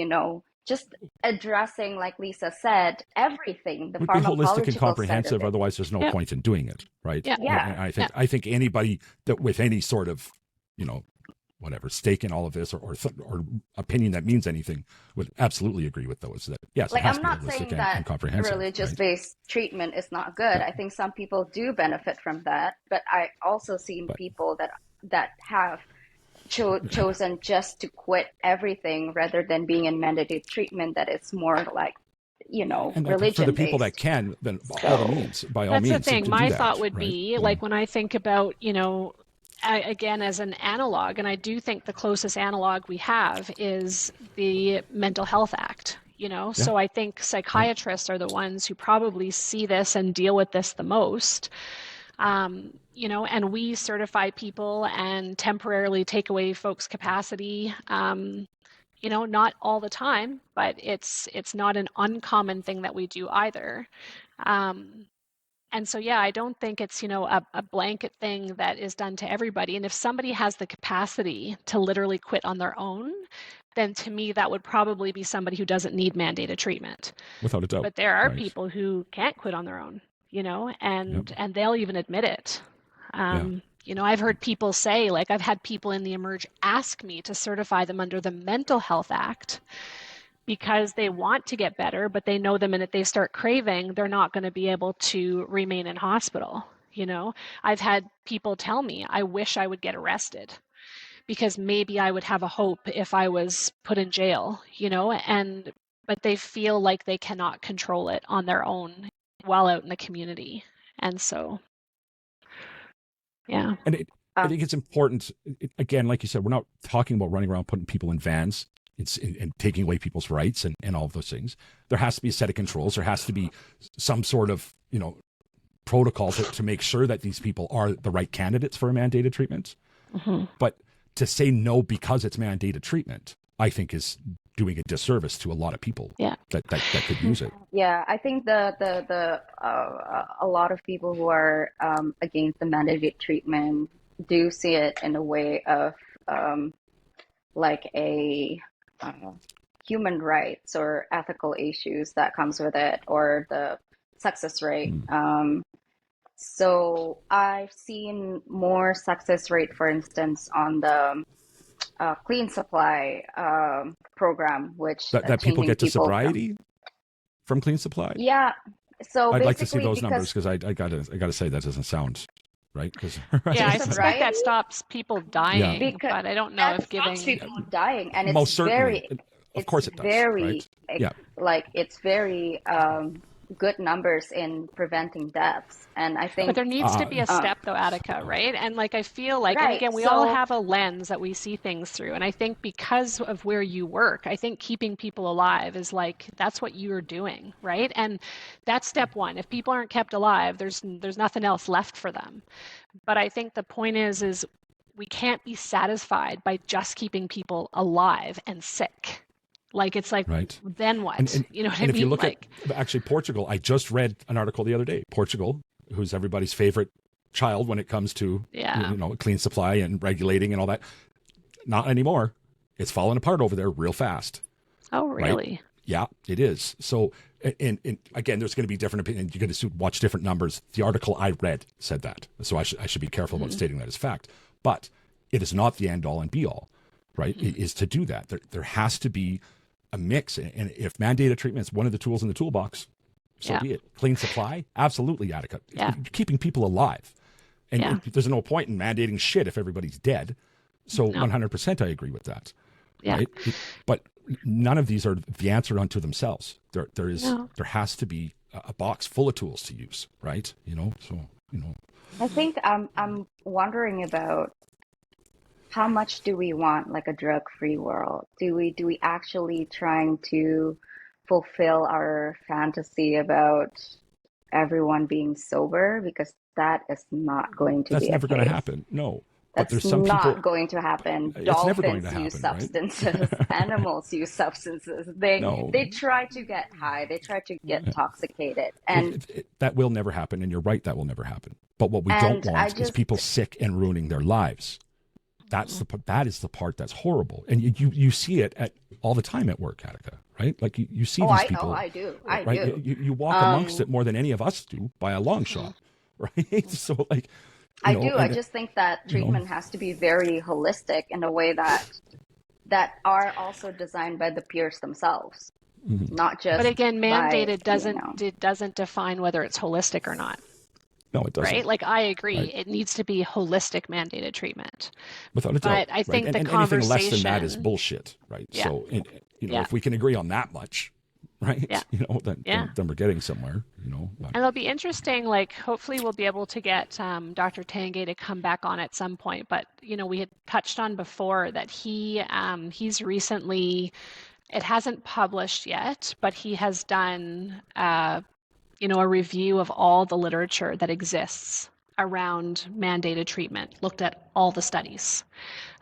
Just addressing, like Lisa said, everything. The would be holistic and comprehensive. Side otherwise, there's no point in doing it, right? Yeah. And I think anybody that with any sort of whatever stake in all of this or opinion that means anything would absolutely agree with those. That yes, like, it has I'm to not be holistic saying and that comprehensive. Religious-based treatment is not good. Yeah. I think some people do benefit from that, but I also seen people that have chosen just to quit everything rather than being in mandated treatment. That it's more like, and religion. For the people that can, then by all means. That's the thing. My thought would right? be like when I think about, again, as an analog, and I do think the closest analog we have is the Mental Health Act. So I think psychiatrists are the ones who probably see this and deal with this the most. And we certify people and temporarily take away folks' capacity. Not all the time, but it's not an uncommon thing that we do either. And so, I don't think it's, a blanket thing that is done to everybody. And if somebody has the capacity to literally quit on their own, then to me, that would probably be somebody who doesn't need mandated treatment. Without a doubt. But there are people who can't quit on their own, and they'll even admit it. I've heard people say, like, I've had people in the Emerge ask me to certify them under the Mental Health Act because they want to get better, but they know the minute they start craving, they're not going to be able to remain in hospital. I've had people tell me, I wish I would get arrested because maybe I would have a hope if I was put in jail, but they feel like they cannot control it on their own while out in the community. And so, yeah. And I think it's important, again, like you said, we're not talking about running around putting people in vans and taking away people's rights and all of those things. There has to be a set of controls. There has to be some sort of, protocol to make sure that these people are the right candidates for a mandated treatment. Mm-hmm. But to say no because it's mandated treatment, I think is doing a disservice to a lot of people that could use it. Yeah, I think a lot of people who are against the mandated treatment do see it in a way of like a human rights or ethical issues that comes with it, or the success rate. So I've seen more success rate, for instance, on the Clean Supply program, which that people get to sobriety from Clean Supply. Yeah, so I'd like to see those numbers because I gotta say that doesn't sound right. Yeah, I suspect that stops people dying, but I don't know if giving people dying, and it's most certainly, of course, it does. Very, right? like it's very good numbers in preventing deaths. And I think, but there needs to be a step though, Atika, right? And like, I feel like, right, and again, we all have a lens that we see things through. And I think because of where you work, I think keeping people alive is like, that's what you're doing, right? And that's step one. If people aren't kept alive, there's nothing else left for them. But I think the point is we can't be satisfied by just keeping people alive and sick. Like, it's like, right. then what? You know what I and mean? if you look like, at actually Portugal, I just read an article the other day. Portugal, who's everybody's favorite child when it comes to clean supply and regulating and all that, not anymore. It's falling apart over there real fast. Oh, really? Right? Yeah, it is. So, and again, there's going to be different opinions. You're going to watch different numbers. The article I read said that, so I should be careful about stating that as fact. But it is not the end all and be all, right? It is to do that. There has to be a mix, and if mandated treatment is one of the tools in the toolbox, so be it. Clean supply, absolutely, Attica. Yeah. Keeping people alive, and there's no point in mandating shit if everybody's dead. So 100%, I agree with that. Yeah. Right? But none of these are the answer unto themselves. There has to be a box full of tools to use, right? I think I'm wondering about how much do we want like a drug-free world? Do we actually trying to fulfill our fantasy about everyone being sober? Because that is not going to be. That's never going to happen. No. But there's some people, going to happen. It's never going to happen, use substances. Right? Animals use substances. They try to get high. They try to get intoxicated. And that will never happen. And you're right, that will never happen. But what we don't want is people sick and ruining their lives. That is the part that's horrible. And you see it all the time at work, Attica, right? Like you see these people. I do. You walk amongst it more than any of us do by a long shot, right? So like. I do. I just think that treatment has to be very holistic in a way that are also designed by the peers themselves, not just. But again, mandated doesn't define whether it's holistic or not. No, it doesn't. Right? Like, I agree. Right. It needs to be holistic mandated treatment. Without a doubt. But I think the and conversation. Anything less than that is bullshit, right? Yeah. So, if we can agree on that much, right? Yeah. Then we're getting somewhere, But. And it'll be interesting, like, hopefully we'll be able to get Dr. Tanguay to come back on at some point. But, we had touched on before that he's recently, it hasn't published yet, but he has done, a review of all the literature that exists around mandated treatment, looked at all the studies,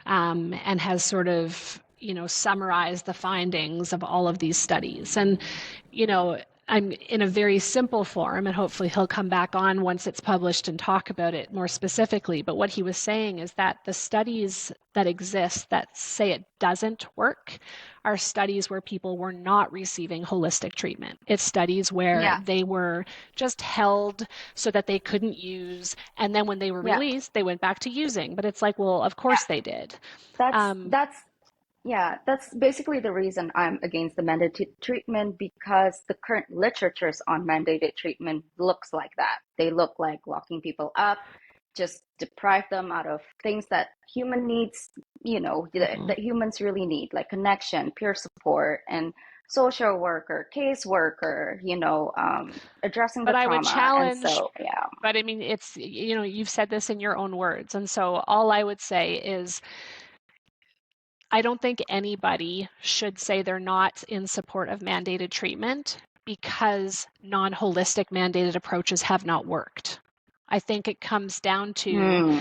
and has sort of summarize the findings of all of these studies. And, I'm in a very simple form, and hopefully he'll come back on once it's published and talk about it more specifically. But what he was saying is that the studies that exist that say it doesn't work are studies where people were not receiving holistic treatment. It's studies where they were just held so that they couldn't use, and then when they were released, they went back to using. But it's like, well, of course they did. That's basically the reason I'm against the mandated treatment, because the current literatures on mandated treatment looks like that. They look like locking people up, just deprive them out of things that human needs, that humans really need, like connection, peer support, and social worker, caseworker, addressing the trauma. But I would challenge, yeah. But I mean, it's, you've said this in your own words. And so all I would say is, I don't think anybody should say they're not in support of mandated treatment because non-holistic mandated approaches have not worked. I think it comes down to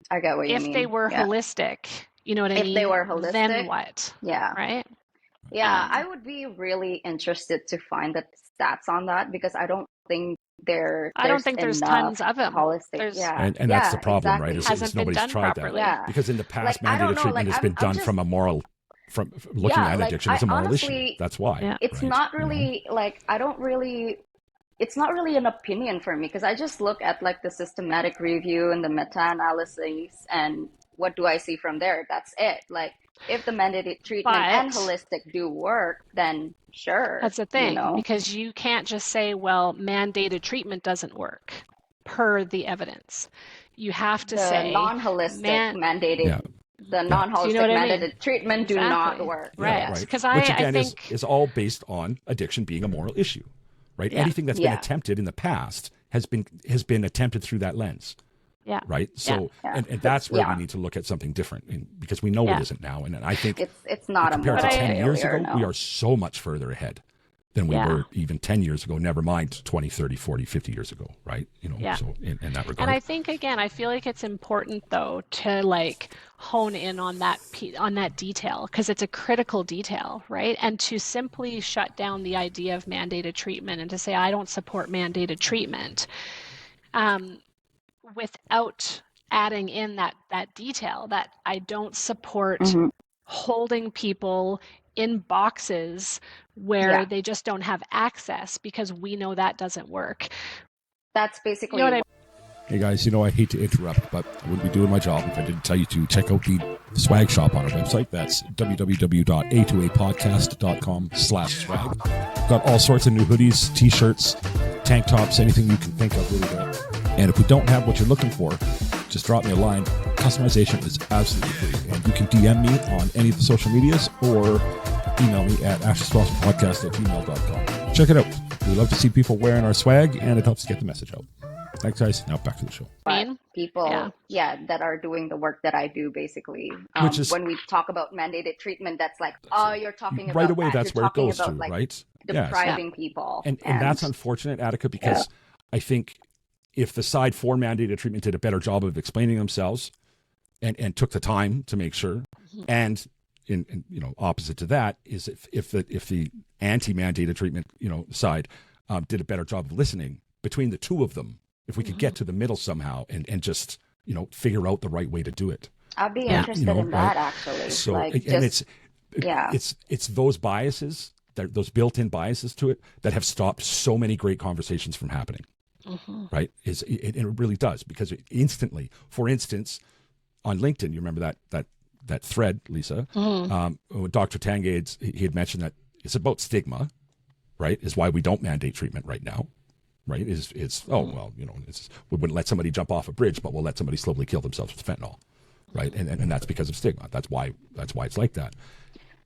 I get what you mean. If they were holistic, you know what I mean? If they were holistic, then what? Yeah. Right? Yeah, I would be really interested to find the stats on that, because I don't think there's tons of them. Holistic. And that's the problem, right? Is nobody's tried that. Yeah. Because in the past, mandated treatment has been done from a moral, from looking at addiction as a moral issue. That's why. It's not really it's not really an opinion for me, because I just look at like the systematic review and the meta-analysis, and what do I see from there? That's it. Like, if the mandated treatment and holistic do work, then sure. That's the thing, because you can't just say, well, mandated treatment doesn't work per the evidence. You have to say non-holistic mandated. The non-holistic mandated treatment do not work. Right. Which again is all based on addiction being a moral issue, right? Anything that's been attempted in the past has been attempted through that lens. Yeah. Right. So, and that's where we need to look at something different, because we know it isn't now. And I think it's not compared to 10 years ago, no. we are so much further ahead. than we were even 10 years ago, never mind 20, 30, 40, 50 years ago, right? So in that regard. And I think, again, I feel like it's important, though, to like hone in on that detail, because it's a critical detail, right? And to simply shut down the idea of mandated treatment and to say, I don't support mandated treatment, without adding in that detail that I don't support holding people in boxes where they just don't have access, because we know that doesn't work. That's basically what I mean. Hey guys, I hate to interrupt, but I wouldn't be doing my job if I didn't tell you to check out the swag shop on our website. That's www.a2apodcast.com/swag. Got all sorts of new hoodies, t-shirts, tank tops, anything you can think of really good. And if we don't have what you're looking for, just drop me a line. Customization is absolutely free. And you can DM me on any of the social medias or email me at asheswasspodcast@gmail.com. Check it out. We love to see people wearing our swag, and it helps get the message out. Thanks, guys. Now back to the show. People, that are doing the work that I do, basically. Which is, when we talk about mandated treatment, that's like, oh, you're talking about right away. that. That's you're where it goes about, to, like, right? Depriving people, and that's unfortunate, Atika, because I think if the side for mandated treatment did a better job of explaining themselves and took the time to make sure, and in opposite to that is if the anti-mandated treatment side did a better job of listening between the two of them, if we could get to the middle somehow and just figure out the right way to do it. I'd be interested in that, actually. So like, and it's those biases, those built-in biases to it that have stopped so many great conversations from happening. Right? It really does, because it instantly, for instance, on LinkedIn, you remember that thread, Lisa, Dr. Tangade, he had mentioned that it's about stigma, right? Is why we don't mandate treatment right now, right? We wouldn't let somebody jump off a bridge, but we'll let somebody slowly kill themselves with fentanyl, right? And that's because of stigma. That's why it's like that.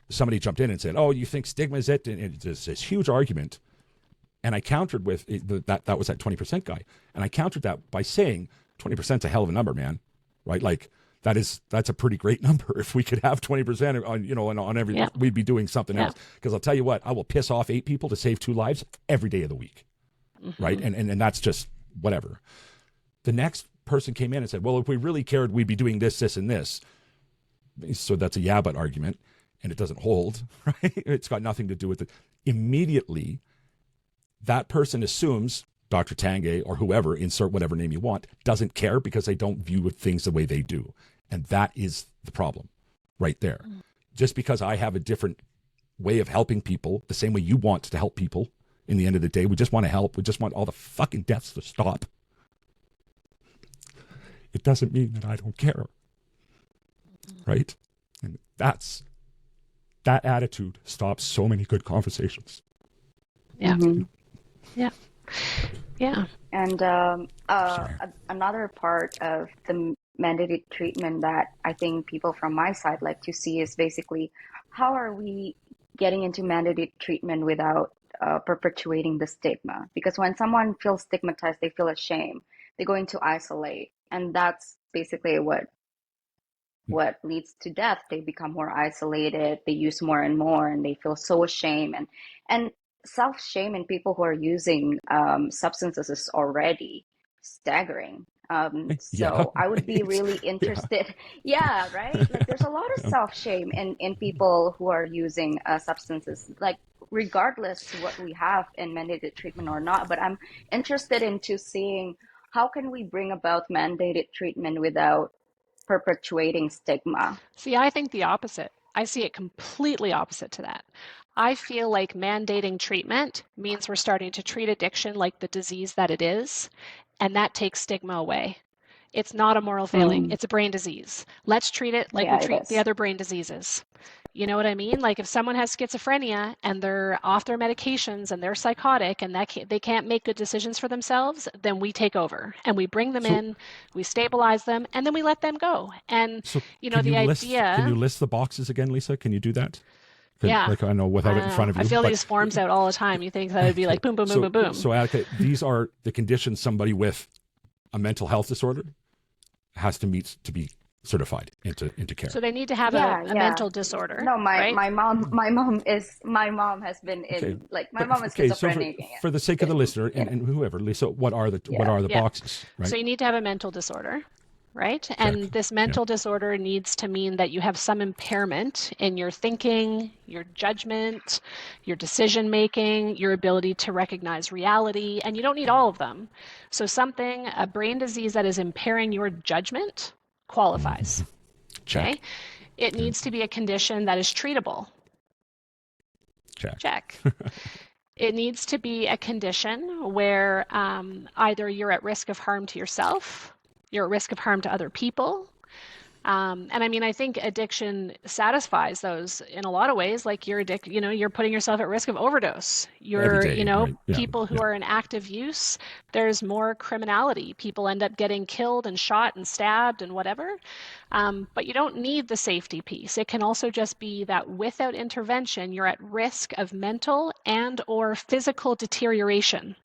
Somebody jumped in and said, "Oh, you think stigma is it?" And there's this huge argument. And I countered with that was that 20% guy. And I countered that by saying 20% is a hell of a number, man. Right? Like that's a pretty great number. If we could have 20% on every, we'd be doing something else. Because I'll tell you what, I will piss off 8 people to save 2 lives every day of the week. Right? And that's just whatever. The next person came in and said, well, if we really cared, we'd be doing this, this, and this. So that's a but argument, and it doesn't hold, right? It's got nothing to do with it. Immediately, that person assumes Dr. Tanguay or whoever, insert whatever name you want, doesn't care because they don't view things the way they do. And that is the problem right there. Just because I have a different way of helping people, the same way you want to help people, in the end of the day, we just want to help. We just want all the fucking deaths to stop. It doesn't mean that I don't care. Right? And that attitude stops so many good conversations. Yeah. And another part of the mandated treatment that I think people from my side like to see is basically, how are we getting into mandated treatment without perpetuating the stigma? Because when someone feels stigmatized, they feel ashamed. They're going to isolate, and that's basically what leads to death. They become more isolated. They use more and more, and they feel so ashamed. And self-shame in people who are using substances is already staggering. So I would be really interested. Yeah, right? Like, there's a lot of self-shame in people who are using substances, like regardless what we have in mandated treatment or not. But I'm interested into seeing how can we bring about mandated treatment without perpetuating stigma. See, I think the opposite. I see it completely opposite to that. I feel like mandating treatment means we're starting to treat addiction like the disease that it is, and that takes stigma away. It's not a moral failing. It's a brain disease. Let's treat it like we treat the other brain diseases. You know what I mean? Like, if someone has schizophrenia and they're off their medications and they're psychotic and they can't make good decisions for themselves, then we take over and we bring them in, we stabilize them, and then we let them go. And, the idea... Can you list the boxes again, Lisa? Can you do that? Yeah. Like, I know without it in front of you. I fill these forms out all the time. You think that would be like boom, boom, boom, boom, boom. So, Atika, these are the conditions somebody with a mental health disorder has to meet to be certified into care. So they need to have a mental disorder. No, right? my mom has been in my mom is schizophrenic. So for the sake of the listener and whoever, Lisa, what are the boxes? Right? So you need to have a mental disorder, right? And this mental disorder needs to mean that you have some impairment in your thinking, your judgment, your decision making, your ability to recognize reality, and you don't need all of them. So a brain disease that is impairing your judgment qualifies. Check. Okay? It needs to be a condition that is treatable. Check. It needs to be a condition where either you're at risk of harm to yourself, you're at risk of harm to other people. And I mean, I think addiction satisfies those in a lot of ways. Like you're putting yourself at risk of overdose. People who are in active use, there's more criminality. People end up getting killed and shot and stabbed and whatever. But you don't need the safety piece. It can also just be that without intervention, you're at risk of mental and or physical deterioration.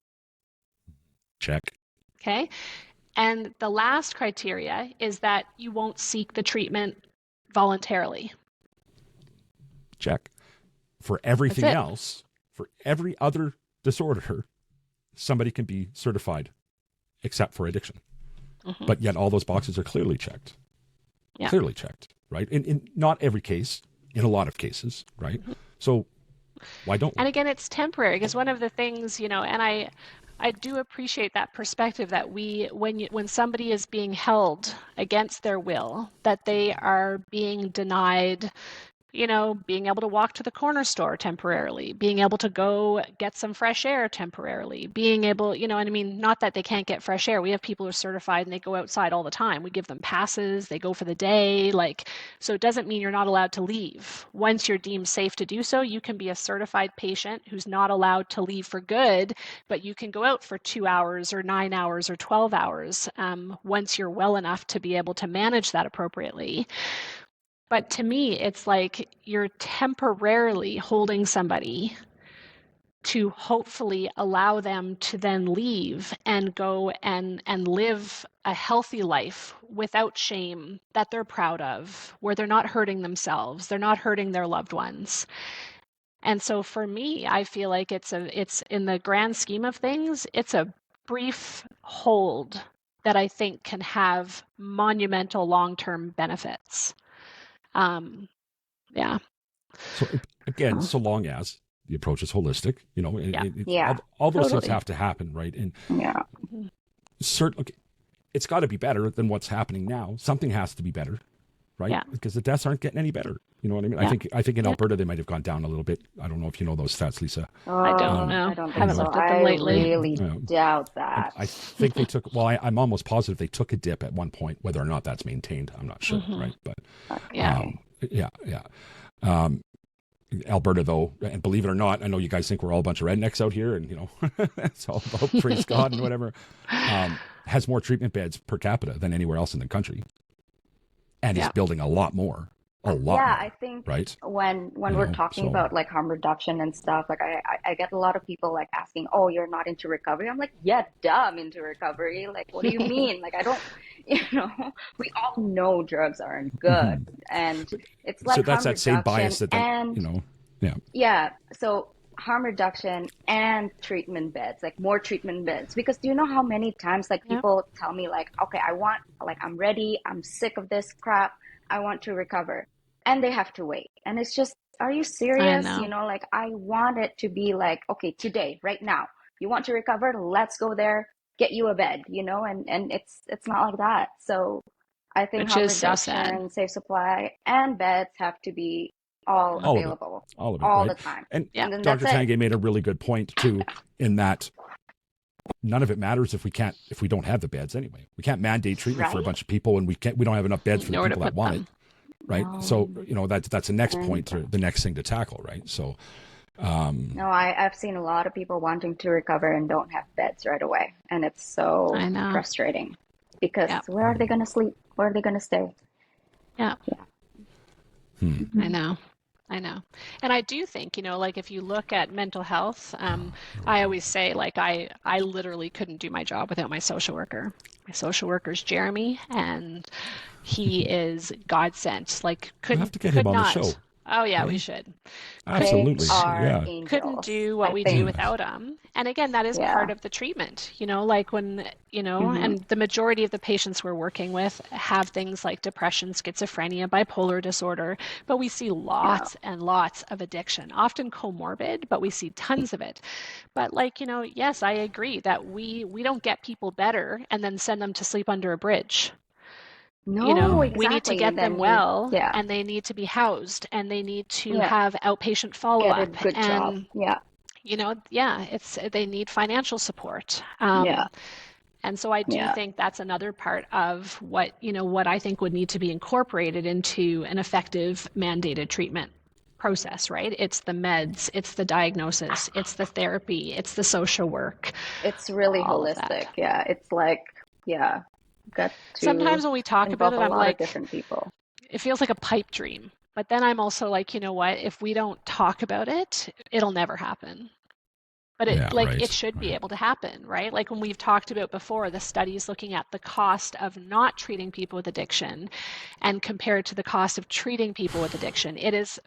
Check. Okay. And the last criteria is that you won't seek the treatment voluntarily. Check. For everything else, for every other disorder, somebody can be certified except for addiction. Mm-hmm. But yet all those boxes are clearly checked. Yeah. Clearly checked, right? In not every case, in a lot of cases, right? Mm-hmm. So why don't we? And again, it's temporary because one of the things, and I do appreciate that perspective that when somebody is being held against their will, that they are being denied, being able to walk to the corner store temporarily, being able to go get some fresh air temporarily, being able, not that they can't get fresh air. We have people who are certified and they go outside all the time. We give them passes, they go for the day, so it doesn't mean you're not allowed to leave. Once you're deemed safe to do so, you can be a certified patient who's not allowed to leave for good, but you can go out for 2 hours or 9 hours or 12 hours once you're well enough to be able to manage that appropriately. But to me, it's like you're temporarily holding somebody to hopefully allow them to then leave and go and live a healthy life without shame that they're proud of, where they're not hurting themselves, they're not hurting their loved ones. And so for me, I feel like it's in the grand scheme of things, it's a brief hold that I think can have monumental long-term benefits. So again, so long as the approach is holistic, all those things have to happen, right? And it's got to be better than what's happening now. Something has to be better, right? Yeah. Because the deaths aren't getting any better. You know what I mean? Yeah. I think in Alberta they might have gone down a little bit. I don't know if you know those stats, Lisa. I don't know. I haven't looked at them lately. I really doubt that. I think they took. Well, I'm almost positive they took a dip at one point. Whether or not that's maintained, I'm not sure. Right? But Alberta, though, and believe it or not, I know you guys think we're all a bunch of rednecks out here, and it's all about praise God and whatever. Has more treatment beds per capita than anywhere else in the country, and is building a lot more. I think when we're talking about like harm reduction and stuff, like I get a lot of people like asking, oh, you're not into recovery. I'm like, yeah, duh, I'm into recovery. Like, what do you mean? Like, I don't, we all know drugs aren't good. And it's like, so that's that same bias that, so harm reduction and treatment beds, like more treatment beds, because do you know how many times like people tell me like, okay, I'm ready. I'm sick of this crap. I want to recover, and they have to wait. And it's just, are you serious? Like I want it to be like, okay, today, right now, you want to recover? Let's go there, get you a bed, and it's not like that. So I think harm reduction, safe supply, and beds have to be all available, all the time. And Dr. Tanguay made a really good point too, in that none of it matters if we don't have the beds anyway. We can't mandate treatment for a bunch of people, and we don't have enough beds for the people that want it, right? No. So that's the next point, or the next thing to tackle, right? So I've seen a lot of people wanting to recover and don't have beds right away, and it's so frustrating because where are they going to sleep? Where are they going to stay? I know. And I do think, like if you look at mental health, I always say like I literally couldn't do my job without my social worker. My social worker's Jeremy, and he is God sent. Like, We have to get him on the show. Oh yeah, Okay. we should. Absolutely. Are Couldn't do what we think. do without him. And again, that is part of the treatment. Like when, and the majority of the patients we're working with have things like depression, schizophrenia, bipolar disorder, but we see lots and lots of addiction, often comorbid, but we see tons of it. But yes, I agree that we don't get people better and then send them to sleep under a bridge. No, exactly. We need to get them well, yeah. and they need to be housed, and they need to have outpatient follow-up. Get a good job. Yeah. They need financial support. And so I do think that's another part of what I think would need to be incorporated into an effective mandated treatment process, right? It's the meds, it's the diagnosis, it's the therapy, it's the social work. It's really holistic. Yeah. It's like, got to sometimes when we talk about it, I'm like, different people. It feels like a pipe dream. But then I'm also like, you know what? If we don't talk about it, it'll never happen. But it should be able to happen, right? Like when we've talked about before, the studies looking at the cost of not treating people with addiction and compared to the cost of treating people with addiction, it is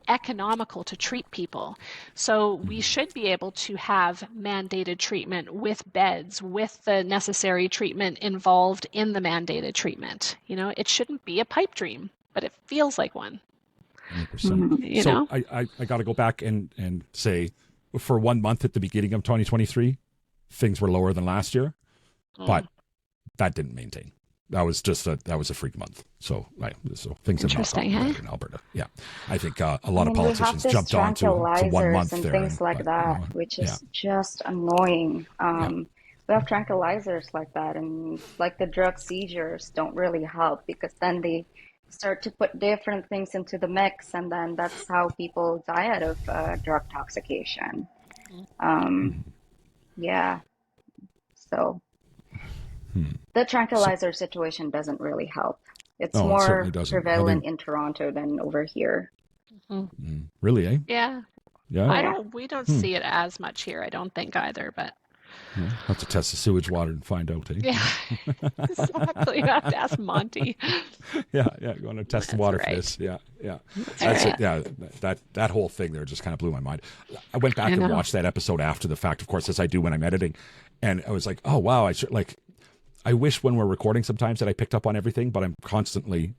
economical to treat people. So we should be able to have mandated treatment with beds, with the necessary treatment involved in the mandated treatment. It shouldn't be a pipe dream, but it feels like one. 100%. So I got to go back and say, for 1 month at the beginning of 2023, things were lower than last year, but that didn't maintain. That was a freak month. So things have not gotten better in Alberta. Yeah, I think a lot of politicians jumped on to 1 month and there. Things like that, which is just annoying. We have tranquilizers like that, and like the drug seizures don't really help because then they start to put different things into the mix, and then that's how people die out of drug toxication. So the tranquilizer situation doesn't really help. It's more prevalent in Toronto than over here. Really, eh? Yeah. Yeah. We don't see it as much here, I don't think either, but have to test the sewage water and find out, eh? Yeah, exactly. You have to ask Monty. Yeah, going to test the water for this. Yeah. That's it. Yeah, that whole thing there just kind of blew my mind. I went back and watched that episode after the fact, of course, as I do when I'm editing, and I was like, oh wow, I wish when we're recording sometimes that I picked up on everything, but I'm constantly,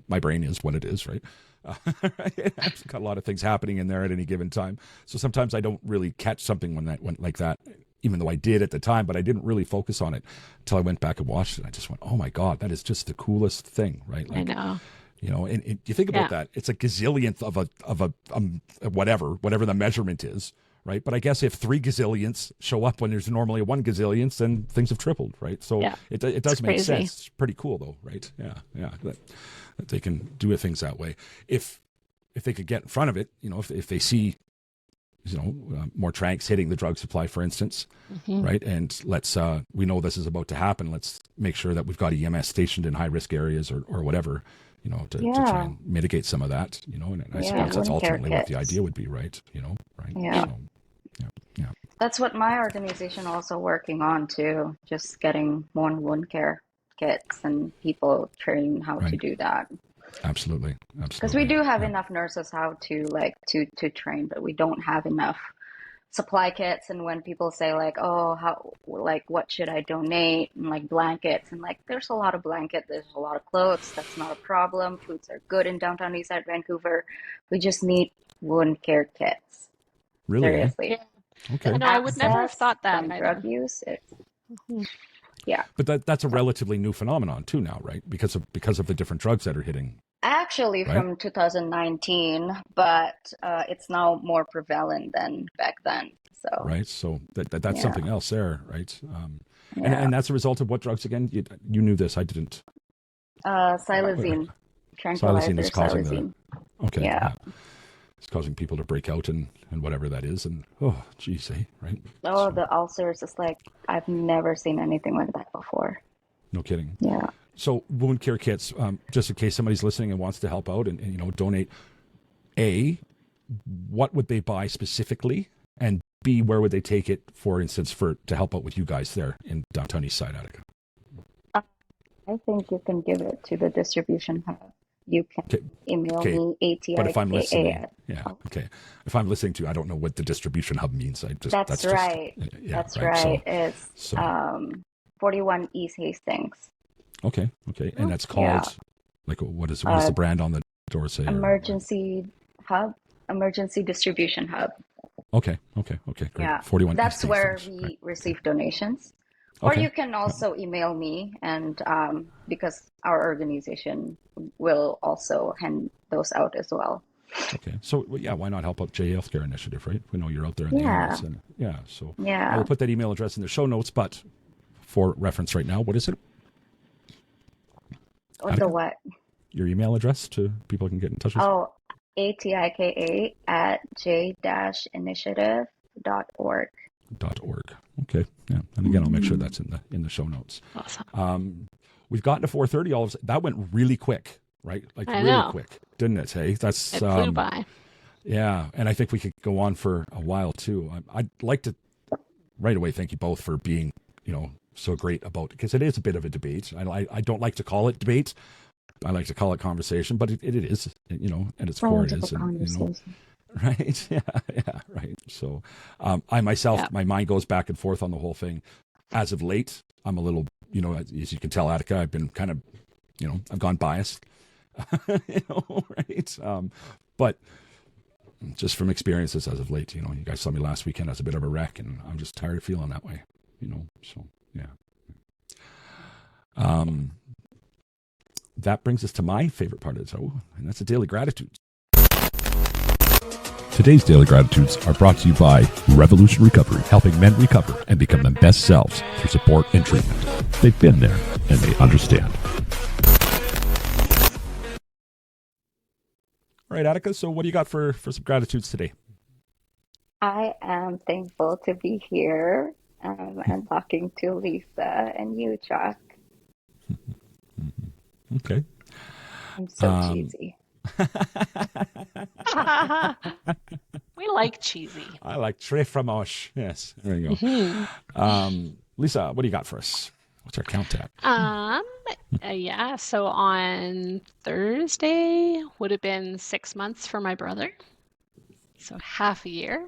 my brain is what it is, right? I've got a lot of things happening in there at any given time, so sometimes I don't really catch something when that went like that. Even though I did at the time, but I didn't really focus on it until I went back and watched it. I just went, oh my God, that is just the coolest thing, right? Like, I know. And you think about that, it's a gazillionth of a whatever the measurement is, right? But I guess if 3 gazillions show up when there's normally a 1 gazillionth, then things have tripled, right? So it does make sense. It's pretty cool though, right? Yeah. That they can do things that way. If they could get in front of it, if they see, more tranks hitting the drug supply, for instance, right? And let's, we know this is about to happen. Let's make sure that we've got EMS stationed in high risk areas or whatever, to try and mitigate some of that, and I suppose that's ultimately what the idea would be, right? Right? Yeah. So, yeah. That's what my organization also working on too, just getting more wound care kits and people train how to do that. Absolutely. Because we do have enough nurses how to to train, but we don't have enough supply kits. And when people say what should I donate, and blankets, and there's a lot of blankets, there's a lot of clothes. That's not a problem. Foods are good in downtown Eastside Vancouver. We just need wound care kits. Really? Seriously. Yeah. Okay. No, I would never have thought that. Drug use. Yeah. But that's a relatively new phenomenon too now, right? Because of the different drugs that are hitting. Actually, from 2019, but it's now more prevalent than back then. So right. So that's something else there, right? And that's a result of what drugs again? You knew this. I didn't. Xylazine. Tranquilizer. Xylazine is causing xylazine. Okay. Yeah. It's causing people to break out and whatever that is. And, oh, geez, right? Oh, the ulcers is I've never seen anything like that before. No kidding. Yeah. So wound care kits, just in case somebody's listening and wants to help out and donate, A, what would they buy specifically? And B, where would they take it, for instance, to help out with you guys there in downtown Eastside, Attica? I think you can give it to the distribution hub. You can email me Atika-J. But if I'm listening, if I'm listening to you, I don't know what the distribution hub means. That's right. That's right. It's 41 East Hastings. Okay. And that's called, what is the brand on the door say? Emergency hub, emergency distribution hub. Okay, great. Yeah, 41 that's East where Hastings. we receive donations. Or you can also email me, and because our organization will also hand those out as well. Okay, so why not help out J Healthcare Initiative, right? We know you're out there in the areas, and I will put that email address in the show notes. But for reference, right now, what is it? The what? Your email address to people can get in touch with. Oh, atika@j-initiative.org. Okay, yeah, and again, I'll make sure that's in the show notes. Awesome. We've gotten to 4:30. All of that went really quick, right? Really quick, didn't it? Hey, it flew by. Yeah, and I think we could go on for a while too. I'd like to right away thank you both for being, so great about it, because it is a bit of a debate. I don't like to call it debate. I like to call it conversation, but it is, at its core it is, right? Yeah, right. So, I myself, my mind goes back and forth on the whole thing. As of late, I'm a little, as you can tell, Atika, I've been kind of, I've gone biased, right? But just from experiences as of late, you guys saw me last weekend as a bit of a wreck, and I'm just tired of feeling that way, so yeah. That brings us to my favorite part of the show, and that's the Daily Gratitudes. Today's Daily Gratitudes are brought to you by Revolution Recovery, helping men recover and become their best selves through support and treatment. They've been there, and they understand. All right, Atika, so what do you got for some gratitudes today? I am thankful to be here and talking to Lisa and you, Chuck. Okay. I'm so cheesy. We like cheesy. I like très fromage. Yes, there you go. Lisa, what do you got for us? What's our count at? So on Thursday would have been 6 months for my brother. So half a year,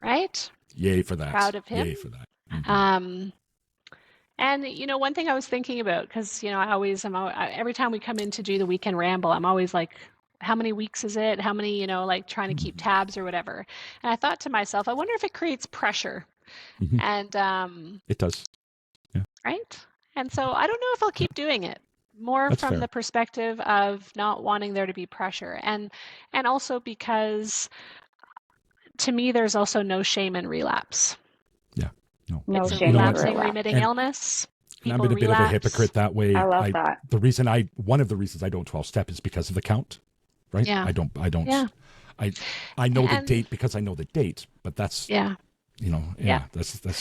right? Yay for that. Proud of him. Yay for that. Mm-hmm. And one thing I was thinking about, because every time we come in to do the weekend ramble, I'm always like, how many weeks is it? How many, trying to keep tabs or whatever. And I thought to myself, I wonder if it creates pressure. Mm-hmm. And it does. Yeah. Right. And so I don't know if I'll keep doing it. More That's from fair. The perspective of not wanting there to be pressure, and also because to me there's also no shame in relapse. Yeah. No it's shame a in relapsing, relapse. remitting illness. And I've been a bit of a hypocrite that way. I love that. One of the reasons I don't 12-step is because of the count, right? Yeah. I don't. Yeah. I know the date because I know the date, but that's that's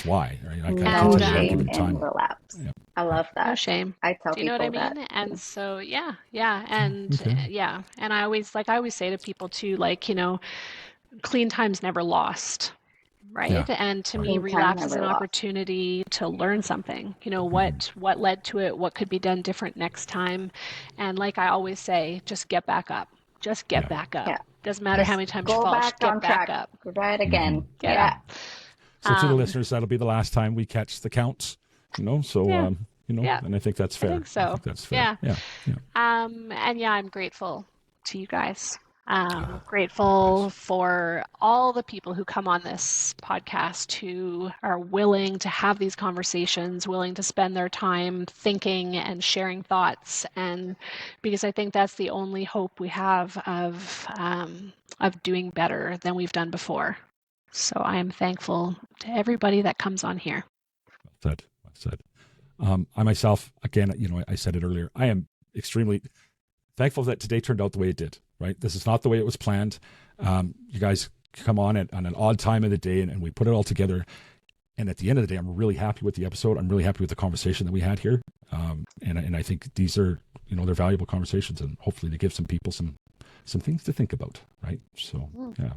why, right? I can't tell you given time. Relapse. Yeah. I love that. No shame. I tell Do you know people what I mean? that. And so and and I always say to people too, clean time's never lost. Right. Yeah. And to me, relapse is an opportunity to learn something. What led to it, what could be done different next time. And like I always say, just get back up. Just get back up. Yeah. Doesn't matter how many times you Go fall, back just get on back track. up. Try it again. Get up. So to the listeners, that'll be the last time we catch the counts, So, and I think that's fair. I think so. That's fair. Yeah. And I'm grateful to you guys. Grateful for all the people who come on this podcast who are willing to have these conversations, willing to spend their time thinking and sharing thoughts, and because I think that's the only hope we have of doing better than we've done before. So I am thankful to everybody that comes on here. Well said. I myself, again, I said it earlier, I am extremely thankful that today turned out the way it did, right? This is not the way it was planned. You guys come on on an odd time of the day, and we put it all together. And at the end of the day, I'm really happy with the episode. I'm really happy with the conversation that we had here. And I think these are, they're valuable conversations, and hopefully they give some people some some things to think about, right? So, yeah.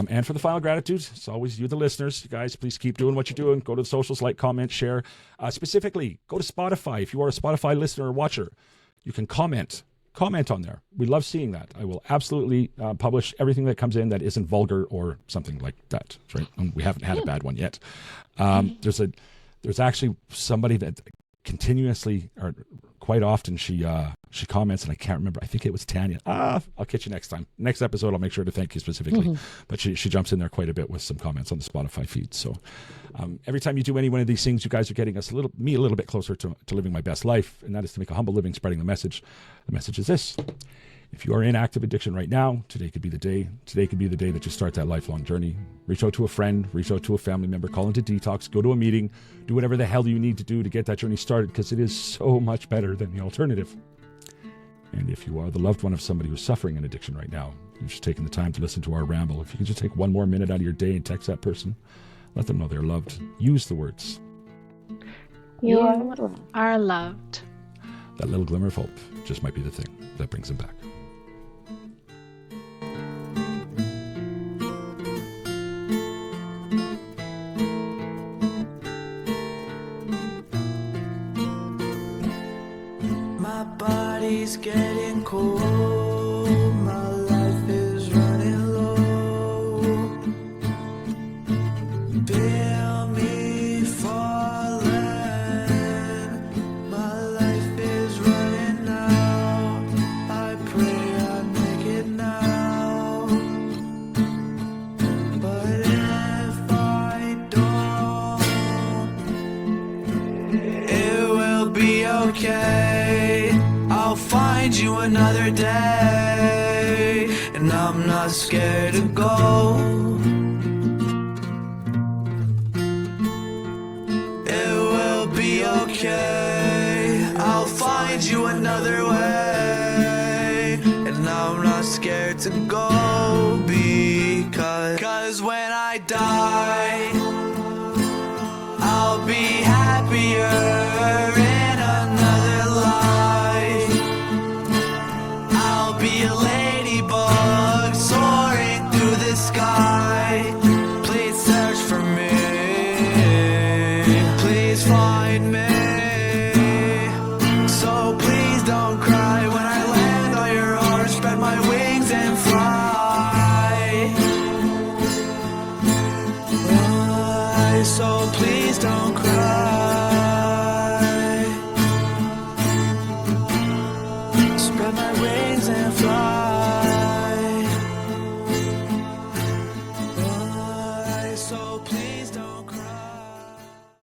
And for the final gratitude, it's always you, the listeners. You guys, please keep doing what you're doing. Go to the socials, like, comment, share. Specifically, go to Spotify. If you are a Spotify listener or watcher, you can comment on there. We love seeing that. I will absolutely publish everything that comes in that isn't vulgar or something like that. Right? And we haven't had a bad one yet. There's actually somebody that continuously or quite often she comments, and I can't remember. I think it was Tanya. I'll catch you next time. Next episode, I'll make sure to thank you specifically. But she jumps in there quite a bit with some comments on the Spotify feed. So every time you do any one of these things, you guys are getting me a little bit closer to living my best life, and that is to make a humble living, spreading the message. The message is this: if you are in active addiction right now, today could be the day. Today could be the day that you start that lifelong journey. Reach out to a friend, reach out to a family member, call into detox, go to a meeting, do whatever the hell you need to do to get that journey started, because it is so much better than the alternative. And if you are the loved one of somebody who's suffering an addiction right now, you've just taken the time to listen to our ramble. If you can just take one more minute out of your day and text that person, let them know they're loved. Use the words. You are loved. That little glimmer of hope just might be the thing that brings them back. My body's getting cold, my life is running low. Feel me falling, my life is running out. I pray I make it now, but if I don't, it will be okay. I'll find you another day, and I'm not scared to go. It will be okay. I'll find you another way, and I'm not scared to go, because when I die, I'll be happier in another life. I'll be a ladybug soaring through the sky. Please search for me, please find me. So please don't cry when I land on your arms, spread my wings and fly. So please don't cry. Spread my wings and fly. So please